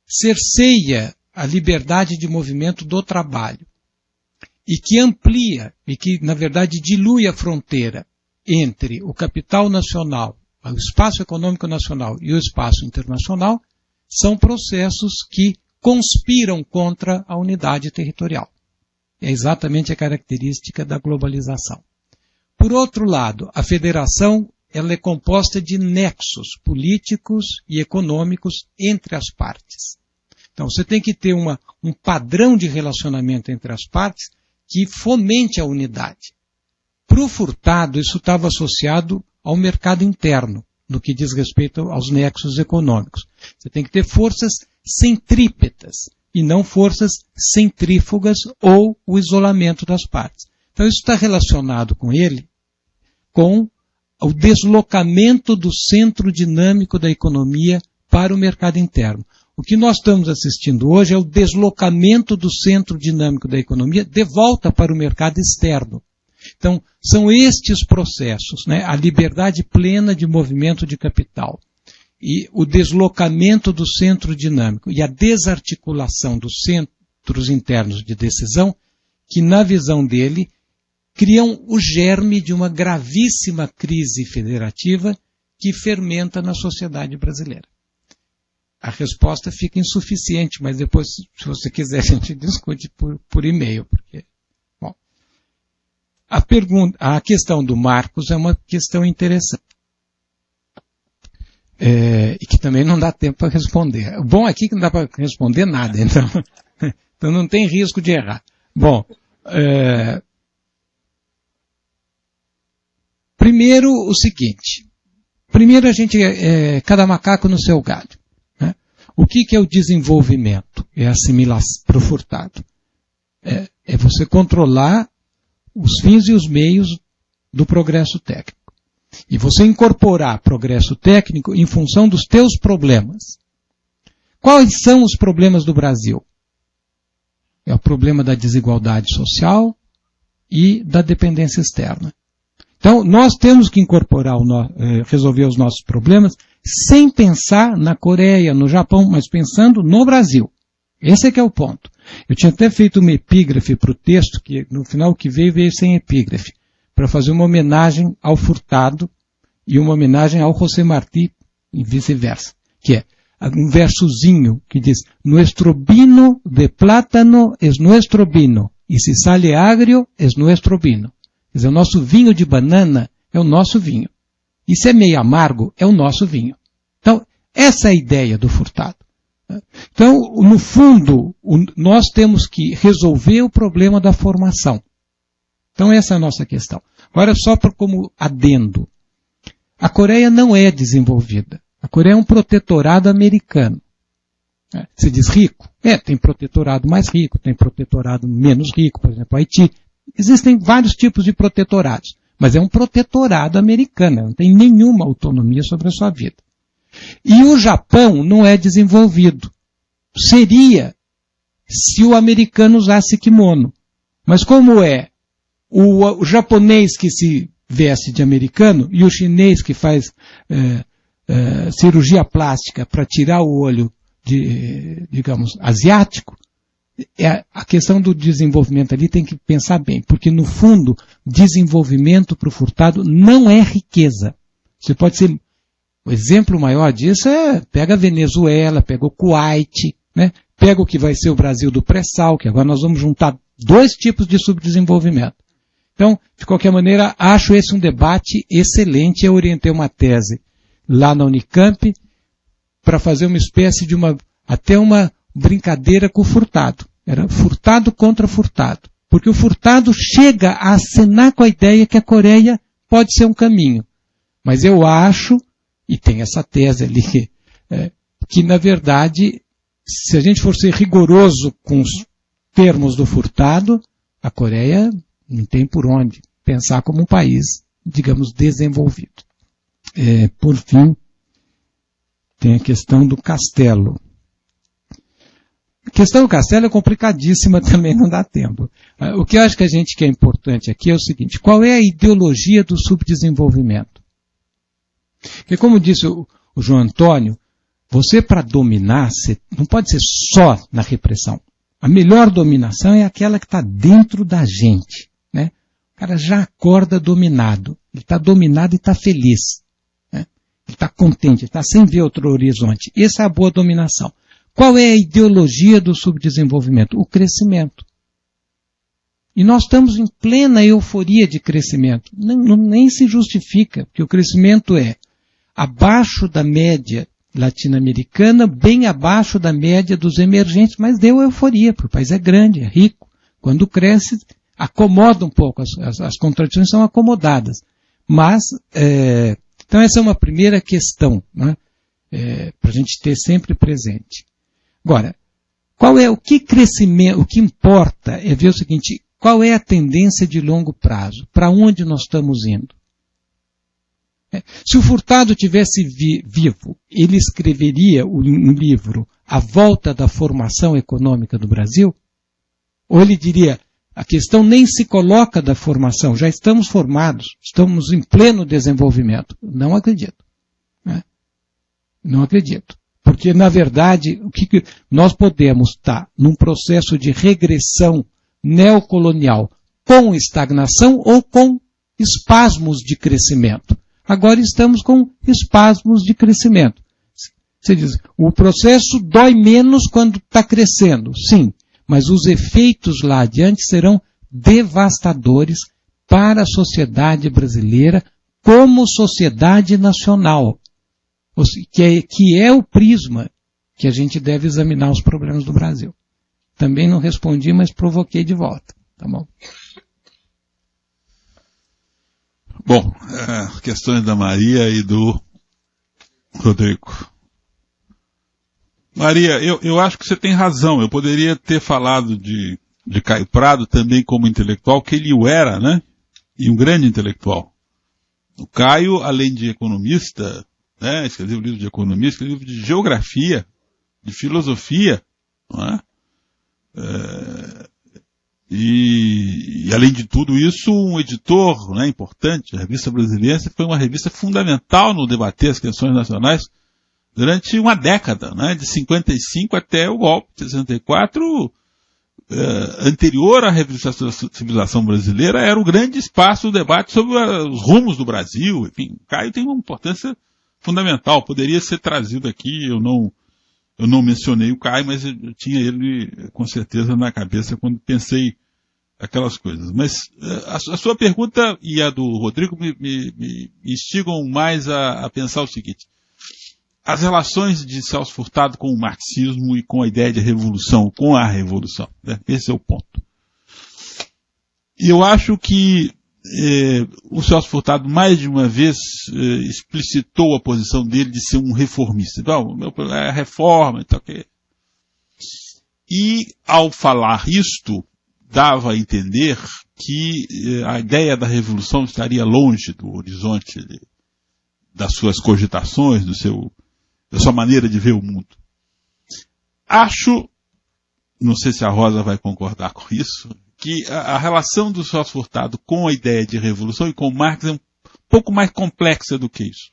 cerceia a liberdade de movimento do trabalho e que amplia e que, na verdade, dilui a fronteira entre o capital nacional, o espaço econômico nacional e o espaço internacional, são processos que conspiram contra a unidade territorial. É exatamente a característica da globalização. Por outro lado, a federação ela é composta de nexos políticos e econômicos entre as partes. Então, você tem que ter um padrão de relacionamento entre as partes que fomente a unidade. Para o Furtado, isso estava associado ao mercado interno, no que diz respeito aos nexos econômicos. Você tem que ter forças centrípetas e não forças centrífugas ou o isolamento das partes. Então, isso está relacionado com o deslocamento do centro dinâmico da economia para o mercado interno. O que nós estamos assistindo hoje é o deslocamento do centro dinâmico da economia de volta para o mercado externo. Então, são estes processos, né? A liberdade plena de movimento de capital e o deslocamento do centro dinâmico e a desarticulação dos centros internos de decisão, que, na visão dele, criam o germe de uma gravíssima crise federativa que fermenta na sociedade brasileira. A resposta fica insuficiente, mas depois, se você quiser, a gente discute por e-mail. Porque, bom, a questão do Marcos é uma questão interessante. E que também não dá tempo para responder. O bom aqui é que não dá para responder nada, então não tem risco de errar. Bom, primeiro o seguinte. Primeiro a gente, cada macaco no seu galho. Né? O que é o desenvolvimento? É assimilação para o Furtado. É você controlar os fins e os meios do progresso técnico. E você incorporar progresso técnico em função dos teus problemas. Quais são os problemas do Brasil? É o problema da desigualdade social e da dependência externa. Então, nós temos que incorporar, resolver os nossos problemas sem pensar na Coreia, no Japão, mas pensando no Brasil. Esse é que é o ponto. Eu tinha até feito uma epígrafe para o texto, que no final que veio sem epígrafe, para fazer uma homenagem ao Furtado e uma homenagem ao José Martí e vice-versa, que é um versozinho que diz: Nuestro vino de plátano es nuestro vino, e se sale agrio es nuestro vino. Quer dizer, o nosso vinho de banana é o nosso vinho. E se é meio amargo, é o nosso vinho. Então, essa é a ideia do Furtado. Então, no fundo, nós temos que resolver o problema da formação. Então, essa é a nossa questão. Agora, só como adendo. A Coreia não é desenvolvida. A Coreia é um protetorado americano. Se diz rico? Tem protetorado mais rico, tem protetorado menos rico, por exemplo, Haiti. Existem vários tipos de protetorados, mas é um protetorado americano, não tem nenhuma autonomia sobre a sua vida. E o Japão não é desenvolvido. Seria se o americano usasse kimono. Mas como é o japonês que se veste de americano e o chinês que faz cirurgia plástica para tirar o olho, digamos, asiático, a questão do desenvolvimento ali tem que pensar bem, porque no fundo, desenvolvimento para o Furtado não é riqueza. Você pode ser, o exemplo maior disso pega a Venezuela, pega o Kuwait, né? Pega o que vai ser o Brasil do pré-sal, que agora nós vamos juntar 2 tipos de subdesenvolvimento. Então, de qualquer maneira, acho esse um debate excelente. Eu orientei uma tese lá na Unicamp para fazer uma espécie de até uma brincadeira com o Furtado. Era Furtado contra Furtado. Porque o Furtado chega a acenar com a ideia que a Coreia pode ser um caminho. Mas eu acho, e tem essa tese ali, que na verdade, se a gente for ser rigoroso com os termos do Furtado, a Coreia não tem por onde pensar como um país, digamos, desenvolvido. Por fim, tem a questão do castelo. A questão do castelo é complicadíssima também, não dá tempo. O que eu acho que é importante aqui é o seguinte: qual é a ideologia do subdesenvolvimento? Porque, como disse o João Antônio, você para dominar, não pode ser só na repressão. A melhor dominação é aquela que está dentro da gente. Né? O cara já acorda dominado. Ele está dominado e está feliz. Né? Ele está contente, ele está sem ver outro horizonte. Essa é a boa dominação. Qual é a ideologia do subdesenvolvimento? O crescimento. E nós estamos em plena euforia de crescimento. Nem se justifica, porque o crescimento é abaixo da média latino-americana, bem abaixo da média dos emergentes, mas deu euforia, porque o país é grande, é rico. Quando cresce, acomoda um pouco, as contradições são acomodadas. Mas, então essa é uma primeira questão, né, para a gente ter sempre presente. Agora, o que importa é ver o seguinte: qual é a tendência de longo prazo? Para onde nós estamos indo? Se o Furtado tivesse vivo, ele escreveria um livro A Volta da Formação Econômica do Brasil? Ou ele diria, A questão nem se coloca da formação, já estamos formados, estamos em pleno desenvolvimento. Não acredito. Né? Não acredito. Porque, na verdade, nós podemos estar num processo de regressão neocolonial com estagnação ou com espasmos de crescimento. Agora estamos com espasmos de crescimento. Você diz, o processo dói menos quando está crescendo, sim, mas os efeitos lá adiante serão devastadores para a sociedade brasileira como sociedade nacional, que é o prisma que a gente deve examinar os problemas do Brasil. Também não respondi, mas provoquei de volta. Tá bom? Bom, questões da Maria e do Rodrigo. Maria, eu acho que você tem razão. Eu poderia ter falado de Caio Prado também como intelectual, que ele o era, né? E um grande intelectual. O Caio, além de economista, né? Escreveu livro de economia, escreveu livro de geografia, de filosofia, não é? E além de tudo isso, um editor, né, importante. A Revista Brasiliense foi uma revista fundamental no debater as questões nacionais durante uma década, né, de 55 até o golpe de 64, anterior à revisitação da civilização brasileira, era o grande espaço do debate sobre os rumos do Brasil. Enfim, o Caio tem uma importância fundamental, poderia ser trazido aqui, eu não mencionei o Caio, mas eu tinha ele com certeza na cabeça quando pensei aquelas coisas. Mas a sua pergunta e a do Rodrigo me instigam mais a pensar o seguinte: as relações de Celso Furtado com o marxismo e com a ideia de revolução, com a revolução, né? Esse é o ponto. E eu acho que o Celso Furtado mais de uma vez explicitou a posição dele de ser um reformista. Então, a reforma e tal. E ao falar isto, dava a entender que a ideia da revolução estaria longe do horizonte das suas cogitações, da sua maneira de ver o mundo. Acho, não sei se a Rosa vai concordar com isso, que a relação do Celso Furtado com a ideia de revolução e com Marx é um pouco mais complexa do que isso.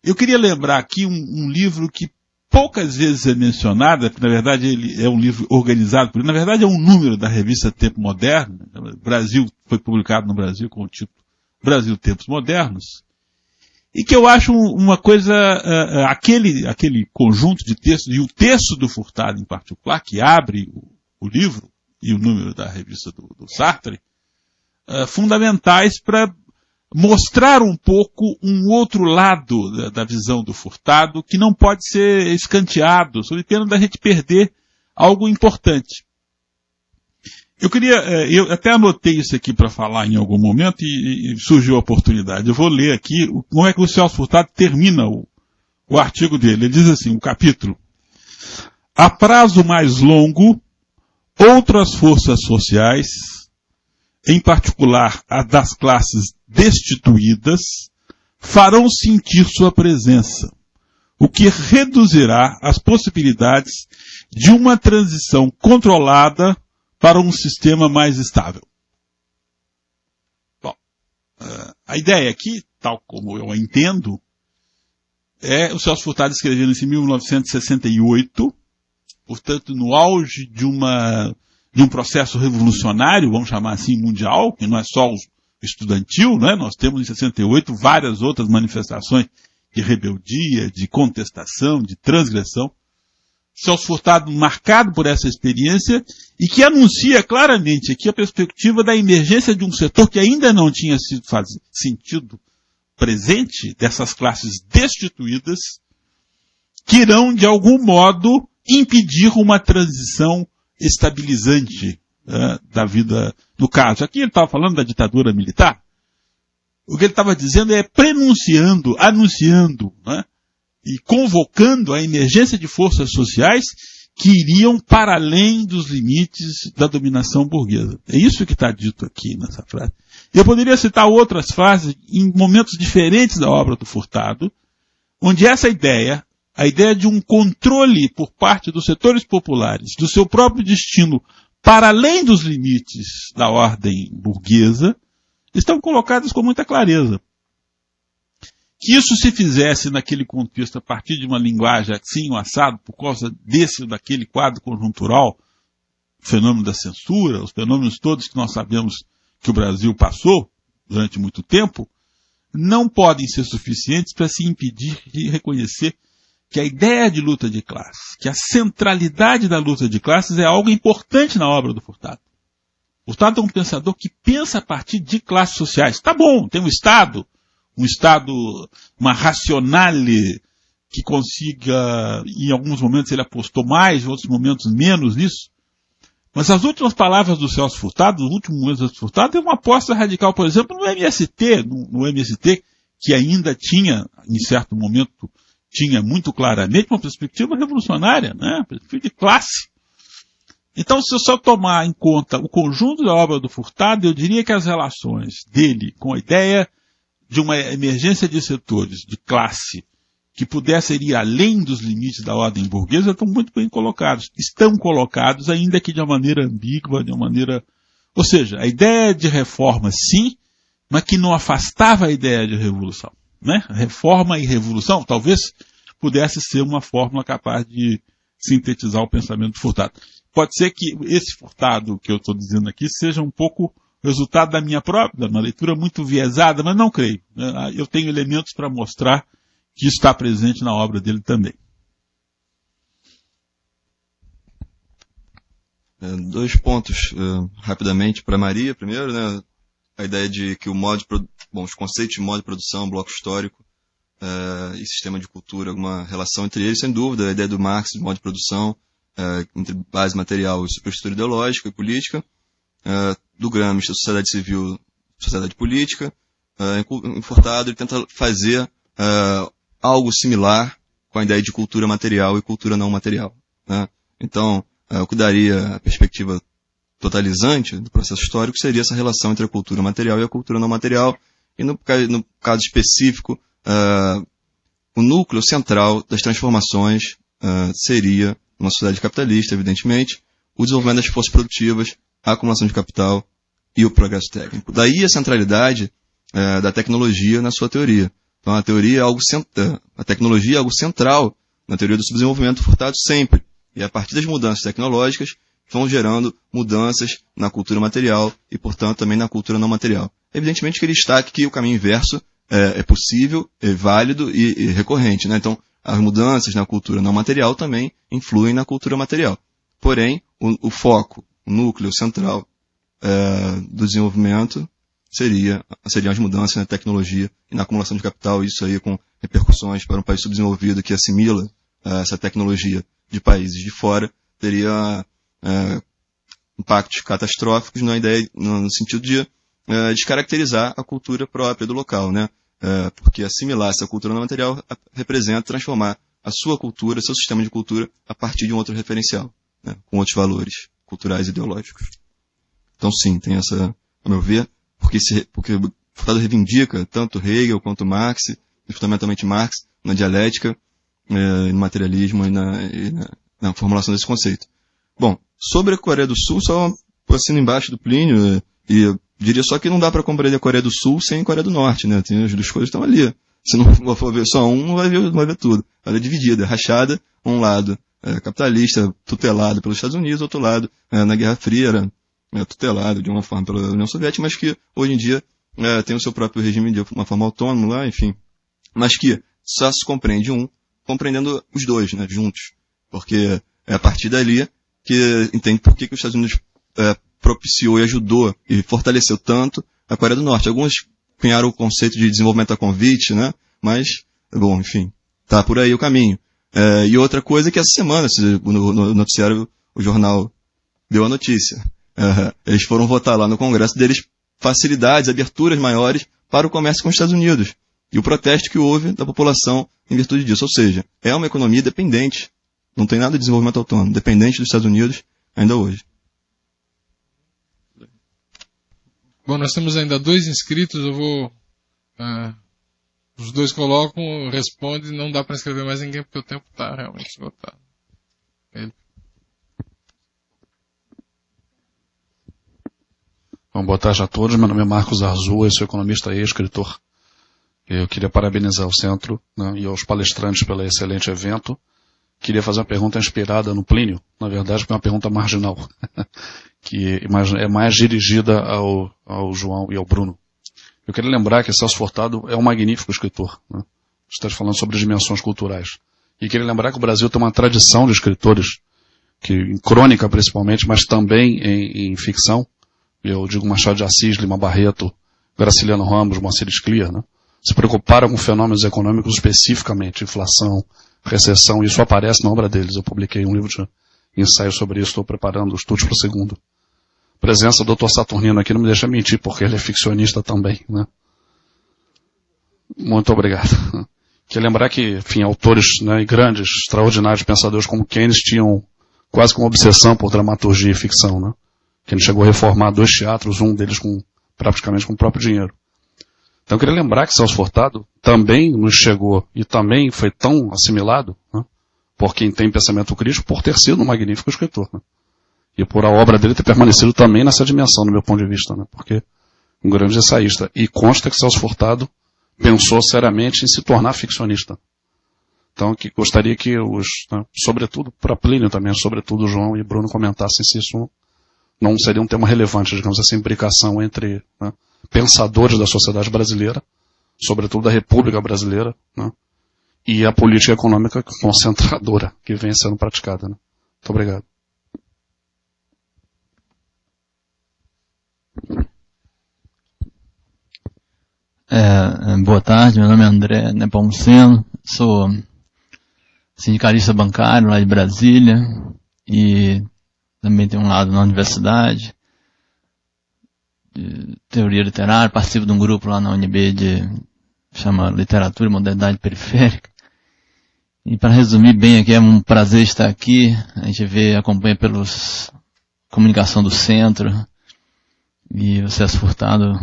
Eu queria lembrar aqui um livro que poucas vezes é mencionado, porque na verdade ele é um livro organizado por ele, na verdade é um número da revista Tempo Moderno. Brasil foi publicado no Brasil com o título Brasil Tempos Modernos, e que eu acho uma coisa, aquele conjunto de textos, e o texto do Furtado em particular, que abre o livro, e o número da revista do Sartre, fundamentais para mostrar um pouco um outro lado da visão do Furtado, que não pode ser escanteado, sob pena da gente perder algo importante. Eu até anotei isso aqui para falar em algum momento e surgiu a oportunidade. Eu vou ler aqui como é que o Celso Furtado termina o artigo dele. Ele diz assim, o capítulo: a prazo mais longo, outras forças sociais, em particular as das classes destituídas, farão sentir sua presença, o que reduzirá as possibilidades de uma transição controlada para um sistema mais estável. Bom, a ideia aqui, tal como eu a entendo, é o Celso Furtado escrevendo isso em 1968, portanto, no auge de um processo revolucionário, vamos chamar assim, mundial, que não é só o estudantil, né? Nós temos em 68 várias outras manifestações de rebeldia, de contestação, de transgressão. Celso Furtado marcado por essa experiência e que anuncia claramente aqui a perspectiva da emergência de um setor que ainda não tinha sido sentido presente, dessas classes destituídas, que irão, de algum modo, impedir uma transição estabilizante da vida. No caso, aqui ele estava falando da ditadura militar. O que ele estava dizendo é prenunciando, anunciando, né, e convocando a emergência de forças sociais que iriam para além dos limites da dominação burguesa. É isso que está dito aqui nessa frase. Eu poderia citar outras frases em momentos diferentes da obra do Furtado, onde essa ideia, a ideia de um controle por parte dos setores populares do seu próprio destino para além dos limites da ordem burguesa, estão colocadas com muita clareza. Que isso se fizesse naquele contexto a partir de uma linguagem assim, um assado, por causa desse ou daquele quadro conjuntural, o fenômeno da censura, os fenômenos todos que nós sabemos que o Brasil passou durante muito tempo, não podem ser suficientes para se impedir de reconhecer que a ideia de luta de classes, que a centralidade da luta de classes é algo importante na obra do Furtado. O Furtado é um pensador que pensa a partir de classes sociais. Tá bom, tem um Estado, uma racionale que consiga, em alguns momentos ele apostou mais, em outros momentos menos nisso. Mas as últimas palavras do Celso Furtado, os últimos momentos do Celso Furtado, é uma aposta radical, por exemplo, no MST, que ainda tinha, em certo momento, tinha muito claramente uma perspectiva revolucionária, né? Perspectiva de classe. Então, se eu só tomar em conta o conjunto da obra do Furtado, eu diria que as relações dele com a ideia de uma emergência de setores de classe que pudessem ir além dos limites da ordem burguesa estão muito bem colocados. Estão colocados, ainda que de uma maneira ambígua, de uma maneira... Ou seja, a ideia de reforma, sim, mas que não afastava a ideia de revolução. Né? Reforma e revolução talvez pudesse ser uma fórmula capaz de sintetizar o pensamento do Furtado. Pode ser que esse Furtado que eu estou dizendo aqui seja um pouco resultado da minha própria, uma leitura muito viesada, mas não creio. Eu tenho elementos para mostrar que está presente na obra dele também. Dois pontos rapidamente para Maria. Primeiro, né, a ideia de que os conceitos de modo de produção, bloco histórico e sistema de cultura, alguma relação entre eles, sem dúvida. A ideia do Marx de modo de produção, entre base material e superestrutura ideológica e política. Do Gramsci, sociedade civil, sociedade política. Em Furtado, ele tenta fazer algo similar com a ideia de cultura material e cultura não material. Né? Então, o que daria a perspectiva totalizante do processo histórico seria essa relação entre a cultura material e a cultura não material, e no caso específico, o núcleo central das transformações seria, numa sociedade capitalista, evidentemente, o desenvolvimento das forças produtivas, a acumulação de capital e o progresso técnico. Daí a centralidade da tecnologia na sua teoria. Então a tecnologia é algo central na teoria do subdesenvolvimento do Furtado sempre. E a partir das mudanças tecnológicas vão gerando mudanças na cultura material e, portanto, também na cultura não material. Evidentemente que ele destaca que o caminho inverso é possível, é válido e recorrente. Né? Então, as mudanças na cultura não material também influem na cultura material. Porém, o foco, o núcleo central do desenvolvimento seriam as mudanças na tecnologia e na acumulação de capital, isso aí com repercussões para um país subdesenvolvido que assimila essa tecnologia de países de fora, teria impactos catastróficos no sentido de descaracterizar a cultura própria do local, né? Porque assimilar essa cultura não material representa transformar a sua cultura, seu sistema de cultura, a partir de um outro referencial, né? Com outros valores culturais e ideológicos. Então sim, tem essa, a meu ver, porque o Furtado reivindica tanto Hegel quanto Marx, e fundamentalmente Marx, na dialética, no materialismo e na formulação desse conceito. Bom, sobre a Coreia do Sul, só assino embaixo do Plínio, e eu diria só que não dá para compreender a Coreia do Sul sem a Coreia do Norte, né? As duas coisas estão ali. Se não for ver só um, não vai ver tudo. Ela é dividida, rachada, um lado capitalista, tutelado pelos Estados Unidos, outro lado, na Guerra Fria, era tutelado de uma forma pela União Soviética, mas que hoje em dia tem o seu próprio regime de uma forma autônoma lá, enfim. Mas que só se compreende compreendendo os dois, né, juntos. Porque é a partir dali que entende por que os Estados Unidos propiciou e ajudou e fortaleceu tanto a Coreia do Norte. Alguns cunharam o conceito de desenvolvimento a convite, né? Mas, bom, enfim, tá por aí o caminho. E outra coisa é que essa semana, no noticiário, o jornal deu a notícia. Eles foram votar lá no Congresso deles facilidades, aberturas maiores para o comércio com os Estados Unidos. E o protesto que houve da população em virtude disso. Ou seja, é uma economia dependente. Não tem nada de desenvolvimento autônomo. Dependente dos Estados Unidos ainda hoje. Bom, nós temos ainda 2 inscritos. Eu vou... os 2 colocam, respondem. Não dá para escrever mais ninguém porque o tempo está realmente esgotado. Bom, boa tarde a todos. Meu nome é Marcos Arzua, eu sou economista e escritor. Eu queria parabenizar o Centro, né, e aos palestrantes pelo excelente evento. Queria fazer uma pergunta inspirada no Plínio, na verdade, que é uma pergunta marginal, que é mais dirigida ao João e ao Bruno. Eu queria lembrar que Celso Furtado é um magnífico escritor, né? Está falando sobre dimensões culturais. E queria lembrar que o Brasil tem uma tradição de escritores, que, em crônica principalmente, mas também em ficção. Eu digo Machado de Assis, Lima Barreto, Graciliano Ramos, Moacir Scliar, né? Se preocuparam com fenômenos econômicos especificamente, inflação, recessão, isso aparece na obra deles. Eu publiquei um livro de ensaio sobre isso, estou preparando os estudos para o segundo. A presença do Dr. Saturnino aqui não me deixa mentir, porque ele é ficcionista também, né? Muito obrigado. Queria lembrar que, enfim, autores, né, e grandes, extraordinários pensadores como Keynes tinham quase que uma obsessão por dramaturgia e ficção, né? Keynes chegou a reformar 2 teatros, um deles praticamente com o próprio dinheiro. Então eu queria lembrar que Celso Furtado também nos chegou e também foi tão assimilado, né, por quem tem pensamento crítico, por ter sido um magnífico escritor, né? E por a obra dele ter permanecido também nessa dimensão, do meu ponto de vista, né? Porque um grande ensaísta. E consta que Celso Furtado pensou seriamente em se tornar ficcionista. Então, gostaria que né, sobretudo para Plínio também, sobretudo o João e Bruno comentassem se isso não seria um tema relevante, digamos, essa imbricação entre, né, pensadores da sociedade brasileira, sobretudo da República Brasileira, né, e a política econômica concentradora que vem sendo praticada, né. Muito obrigado. Boa tarde, meu nome é André Nepomuceno, sou sindicalista bancário lá de Brasília e também tenho um lado na universidade de teoria literária, participo de um grupo lá na UNB chama Literatura e Modernidade Periférica. E para resumir bem aqui, é um prazer estar aqui, a gente acompanha pelos comunicação do Centro e o Celso Furtado.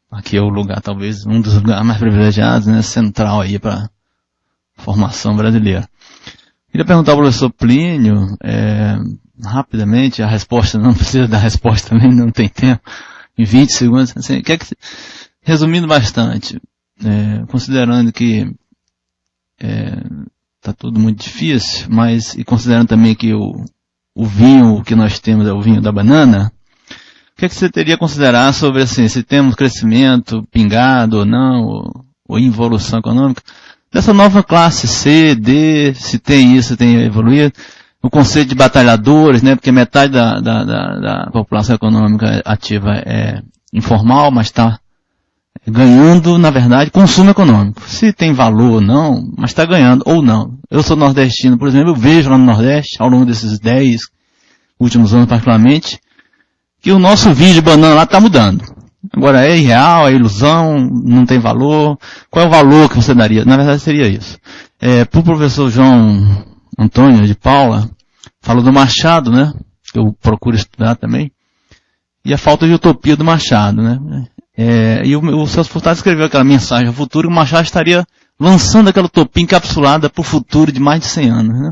Aqui é o lugar, talvez, um dos lugares mais privilegiados, né, central aí para a formação brasileira. Queria perguntar ao professor Plínio, rapidamente, a resposta, não precisa dar resposta também, não tem tempo, em 20 segundos, assim, resumindo bastante, considerando que está tudo muito difícil, mas, e considerando também que o vinho que nós temos é o vinho da banana, o que você teria a considerar sobre, assim, se temos crescimento pingado ou não, ou involução econômica, dessa nova classe C, D, se tem isso, se tem evoluído, o conceito de batalhadores, né, porque metade da população econômica ativa é informal, mas está ganhando, na verdade, consumo econômico. Se tem valor ou não, mas está ganhando ou não. Eu sou nordestino, por exemplo, eu vejo lá no Nordeste, ao longo desses 10 últimos anos particularmente, que o nosso vinho de banana lá está mudando. Agora é irreal, é ilusão, não tem valor. Qual é o valor que você daria? Na verdade seria isso. Para o professor João Antônio de Paula, falou do Machado, né? Eu procuro estudar também. E a falta de utopia do Machado, né? E o Celso Furtado escreveu aquela mensagem ao futuro, e o Machado estaria lançando aquela utopia encapsulada para o futuro de mais de 100 anos, né?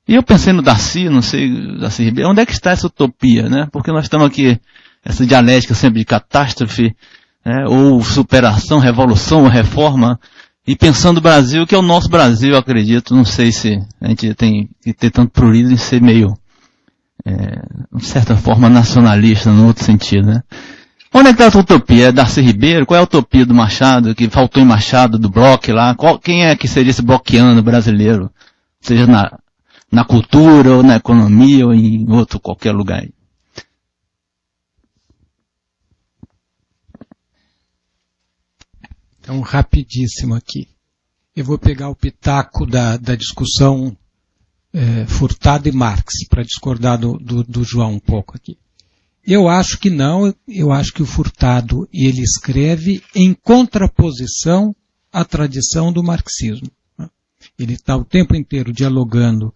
E eu pensei no Darcy, não sei, Darcy Ribeiro, onde é que está essa utopia, né? Porque nós estamos aqui, essa dialética sempre de catástrofe, né? Ou superação, revolução, ou reforma, e pensando o Brasil, que é o nosso Brasil, eu acredito, não sei se a gente tem que ter tanto prurido em ser meio, de certa forma, nacionalista, no outro sentido, né? Onde é que está essa utopia? É Darcy Ribeiro? Qual é a utopia do Machado, que faltou em Machado, do Bloch lá? Quem é que seria esse bloquiano brasileiro? Seja na cultura, ou na economia, ou em outro qualquer lugar. Então, rapidíssimo aqui. Eu vou pegar o pitaco da discussão Furtado e Marx, para discordar do João um pouco aqui. Eu acho que não, eu acho que o Furtado, ele escreve em contraposição à tradição do marxismo. Ele está o tempo inteiro dialogando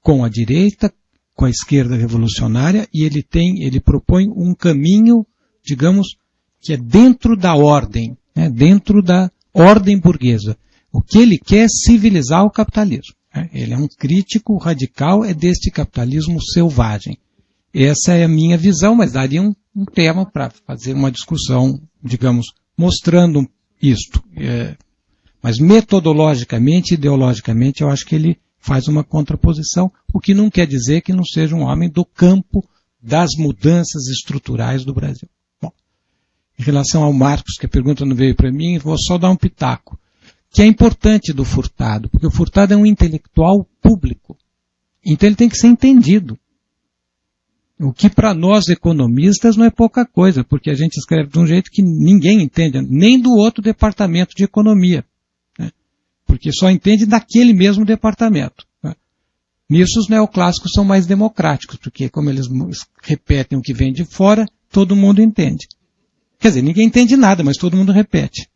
com a direita, com a esquerda revolucionária, e ele propõe um caminho, digamos, que é dentro da ordem, né, dentro da ordem burguesa. O que ele quer é civilizar o capitalismo. Né? Ele é um crítico radical deste capitalismo selvagem. Essa é a minha visão, mas daria um um tema para fazer uma discussão, digamos, mostrando isto. Mas metodologicamente, ideologicamente, eu acho que ele faz uma contraposição, o que não quer dizer que não seja um homem do campo das mudanças estruturais do Brasil. Bom, em relação ao Marcos, que a pergunta não veio para mim, vou só dar um pitaco, que é importante do Furtado, porque o Furtado é um intelectual público. Então ele tem que ser entendido. O que para nós economistas não é pouca coisa, porque a gente escreve de um jeito que ninguém entende, nem do outro departamento de economia, né? Porque só entende daquele mesmo departamento, né? Nisso os neoclássicos são mais democráticos, porque como eles repetem o que vem de fora, todo mundo entende. Quer dizer, ninguém entende nada, mas todo mundo repete.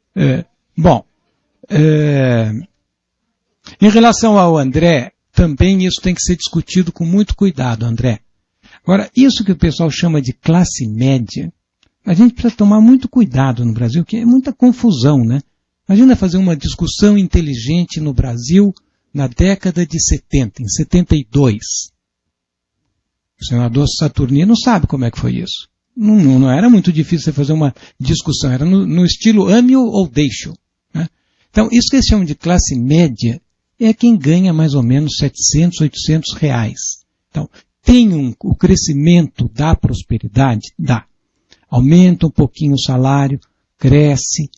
Em relação ao André, também isso tem que ser discutido com muito cuidado, André. Agora, isso que o pessoal chama de classe média, a gente precisa tomar muito cuidado no Brasil, porque é muita confusão, né? Imagina fazer uma discussão inteligente no Brasil na década de 70, em 72. O senador Saturnino sabe como é que foi isso. Não era muito difícil você fazer uma discussão, era no estilo ame-o ou deixe-o, né? Então, isso que eles chamam de classe média é quem ganha mais ou menos 700, 800 reais. Então, tem o crescimento da prosperidade? Dá. Aumenta um pouquinho o salário, cresce,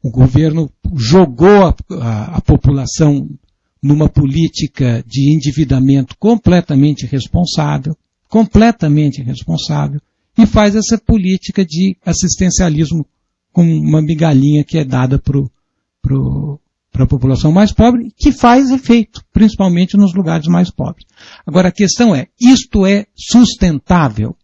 o governo jogou a população numa política de endividamento completamente irresponsável, e faz essa política de assistencialismo com uma migalhinha que é dada para a população mais pobre, que faz efeito, principalmente nos lugares mais pobres. Agora a questão é, isto é sustentável?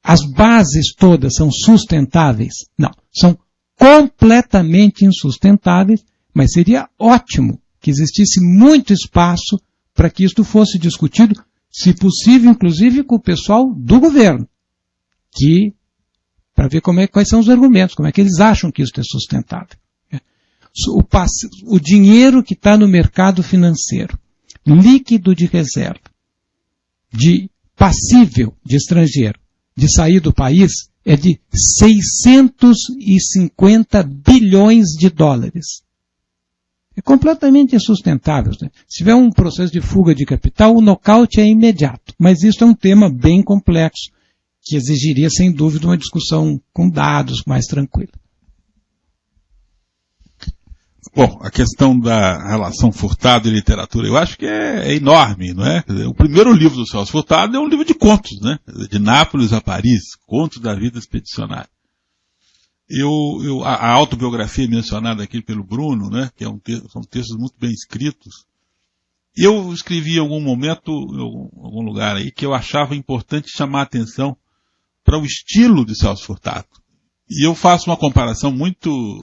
As bases todas são sustentáveis? Não, são completamente insustentáveis, mas seria ótimo que existisse muito espaço para que isto fosse discutido, se possível, inclusive com o pessoal do governo, para ver quais são os argumentos, como é que eles acham que isso é sustentável. O dinheiro que está no mercado financeiro, líquido de reserva, de passível de estrangeiro, de sair do país, é de 650 bilhões de dólares. É completamente insustentável, né? Se tiver um processo de fuga de capital, o nocaute é imediato. Mas isso é um tema bem complexo, que exigiria, sem dúvida, uma discussão com dados mais tranquila. Bom, a questão da relação Furtado e literatura, eu acho que é enorme, não é? O primeiro livro do Celso Furtado é um livro de contos, né? De Nápoles a Paris, Contos da Vida Expedicionária. A autobiografia mencionada aqui pelo Bruno, né? Que são textos muito bem escritos. Eu escrevi em algum momento, em algum lugar aí, que eu achava importante chamar a atenção para o estilo de Celso Furtado. E eu faço uma comparação muito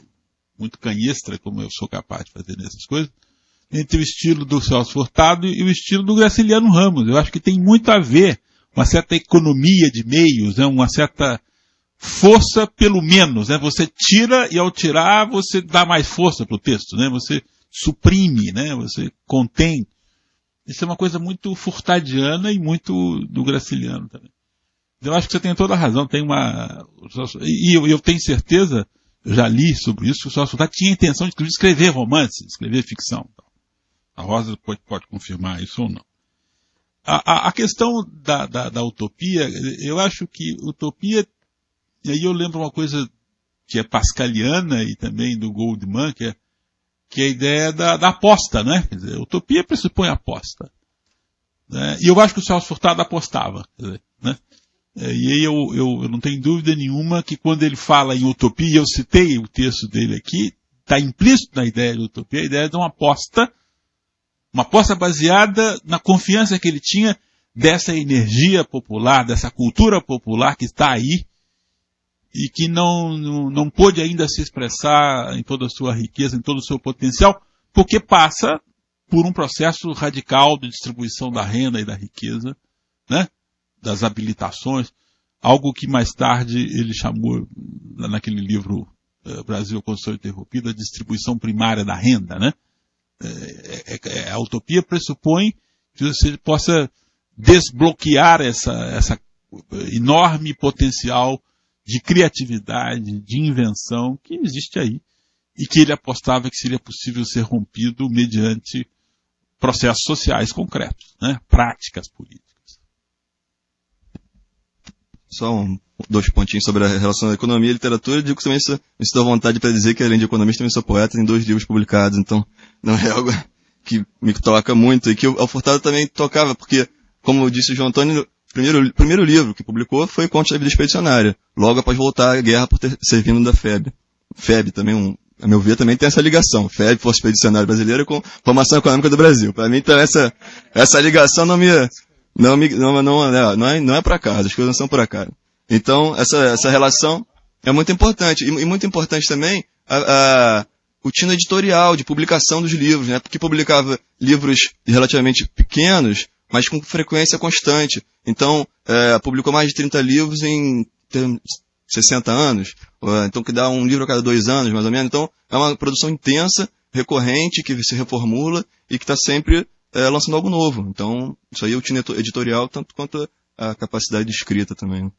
canhestra, como eu sou capaz de fazer nessas coisas, entre o estilo do Celso Furtado e o estilo do Graciliano Ramos. Eu acho que tem muito a ver, uma certa economia de meios, né? Uma certa força pelo menos, né? Você tira e ao tirar você dá mais força para o texto, né? Você suprime, né? Você contém. Isso é uma coisa muito furtadiana e muito do Graciliano também. Eu acho que você tem toda a razão. Eu tenho certeza, eu já li sobre isso, que o Celso Furtado tinha a intenção de escrever romance, escrever ficção. A Rosa pode confirmar isso ou não. A questão da utopia, eu acho que utopia, e aí eu lembro uma coisa que é pascaliana e também do Goldman, que é a ideia da aposta, né? Quer dizer, utopia pressupõe aposta. Né? E eu acho que o Celso Furtado apostava, quer dizer, né? E aí eu não tenho dúvida nenhuma que quando ele fala em utopia, eu citei o texto dele aqui, está implícito na ideia de utopia, a ideia de uma aposta baseada na confiança que ele tinha dessa energia popular, dessa cultura popular que está aí e que não pôde ainda se expressar em toda a sua riqueza, em todo o seu potencial, porque passa por um processo radical de distribuição da renda e da riqueza, né? Das habilitações, algo que mais tarde ele chamou, naquele livro Brasil, Construção Interrompida, a distribuição primária da renda, né? A utopia pressupõe que você possa desbloquear essa enorme potencial de criatividade, de invenção que existe aí e que ele apostava que seria possível ser rompido mediante processos sociais concretos, né? Práticas políticas. Só dois pontinhos sobre a relação da economia e literatura. Eu digo que também me sinto à vontade para dizer que, além de economista, também sou poeta, tem 2 livros publicados, então não é algo que me toca muito. E que o Furtado também tocava, porque, como disse o João Antônio, o primeiro livro que publicou foi Contos da Vida Expedicionária, logo após voltar à guerra por ter servindo da FEB. FEB também, a meu ver, também tem essa ligação. FEB, Força Expedicionária Brasileira, com formação econômica do Brasil. Para mim, então, essa ligação não é por acaso, as coisas não são por acaso. Então, essa relação é muito importante. E muito importante também o tino editorial de publicação dos livros, né? Porque publicava livros relativamente pequenos, mas com frequência constante. Então, publicou mais de 30 livros em 60 anos, então que dá um livro a cada 2 anos, mais ou menos. Então, é uma produção intensa, recorrente, que se reformula e que está sempre lançando algo novo. Então, isso aí é o tino editorial, tanto quanto a capacidade de escrita também.